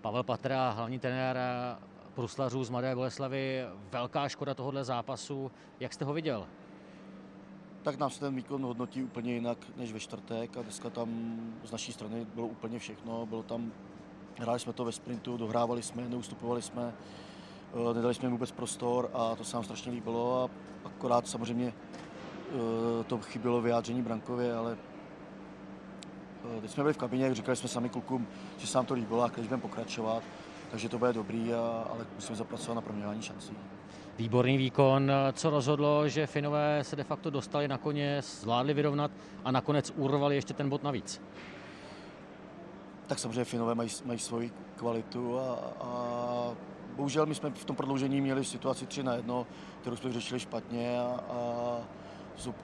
Pavel Patra, hlavní trenér bruslařů z Mladé Boleslavy, velká škoda tohohle zápasu. Jak jste ho viděl? Tak nám se ten výkon hodnotí úplně jinak než ve čtvrtek a dneska tam z naší strany bylo úplně všechno. Hráli jsme to ve sprintu, dohrávali jsme, neustupovali jsme, nedali jsme jim vůbec prostor a to se nám strašně líbilo a akorát samozřejmě to chybělo vyjádření brankově, ale teď jsme byli v kabině, říkali jsme sami klukům, že se nám to líbilo a když budeme pokračovat, takže to bude dobrý, ale musíme zapracovat na proměňování šancí. Výborný výkon. Co rozhodlo, že Finové se de facto dostali nakonec, zvládli vyrovnat a nakonec urvali ještě ten bod navíc? Tak samozřejmě Finové mají svoji kvalitu a bohužel my jsme v tom prodloužení měli situaci 3-1, kterou jsme řešili špatně a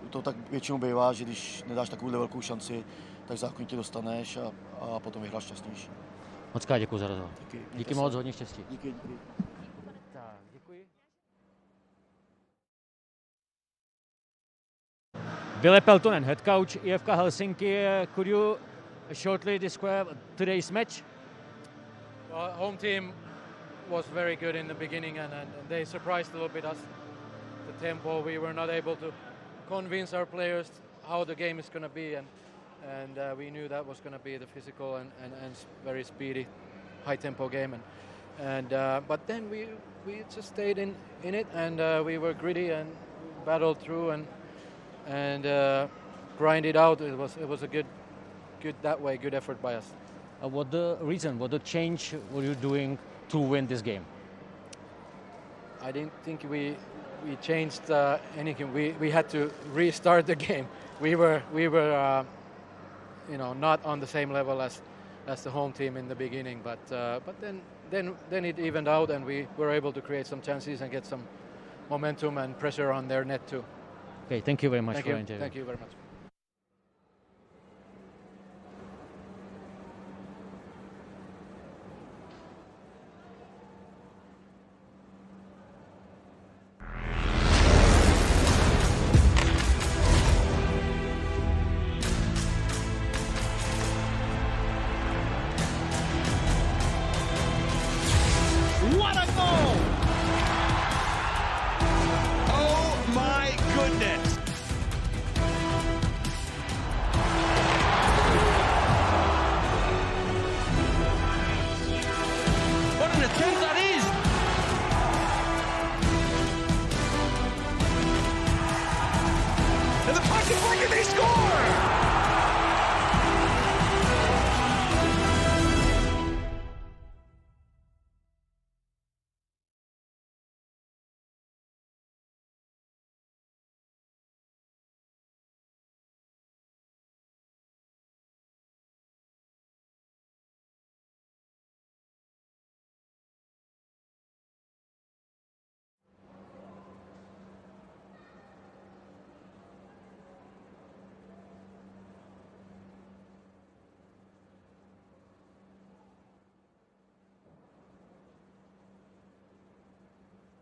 to tak většinou bývá, že když nedáš takovou velkou šanci, tak zákonitě dostaneš a potom vyhráš šťastnější. Moc krát děkuji za rozhovor. Díky moc, hodně štěstí. Díky. Tak, děkuji. Ville Peltonen, head coach IFK Helsinki. Could you shortly describe today's match? Well, home team was very good in the beginning and they surprised a little bit us. The tempo, we were not able to convince our players how the game is going to be and we knew that was going to be the physical and very speedy, high tempo game but then we just stayed in it and we were gritty and battled through and grind it out. It was a good that way, good effort by us. What the change were you doing to win this game? I didn't think we changed anything. We had to restart the game. We were not on the same level as the home team in the beginning, but then it evened out and we were able to create some chances and get some momentum and pressure on their net too. Okay, thank you very much for the interview. Thank you very much. What a goal! Oh my goodness! What an attempt that is! And the pocket break and they score!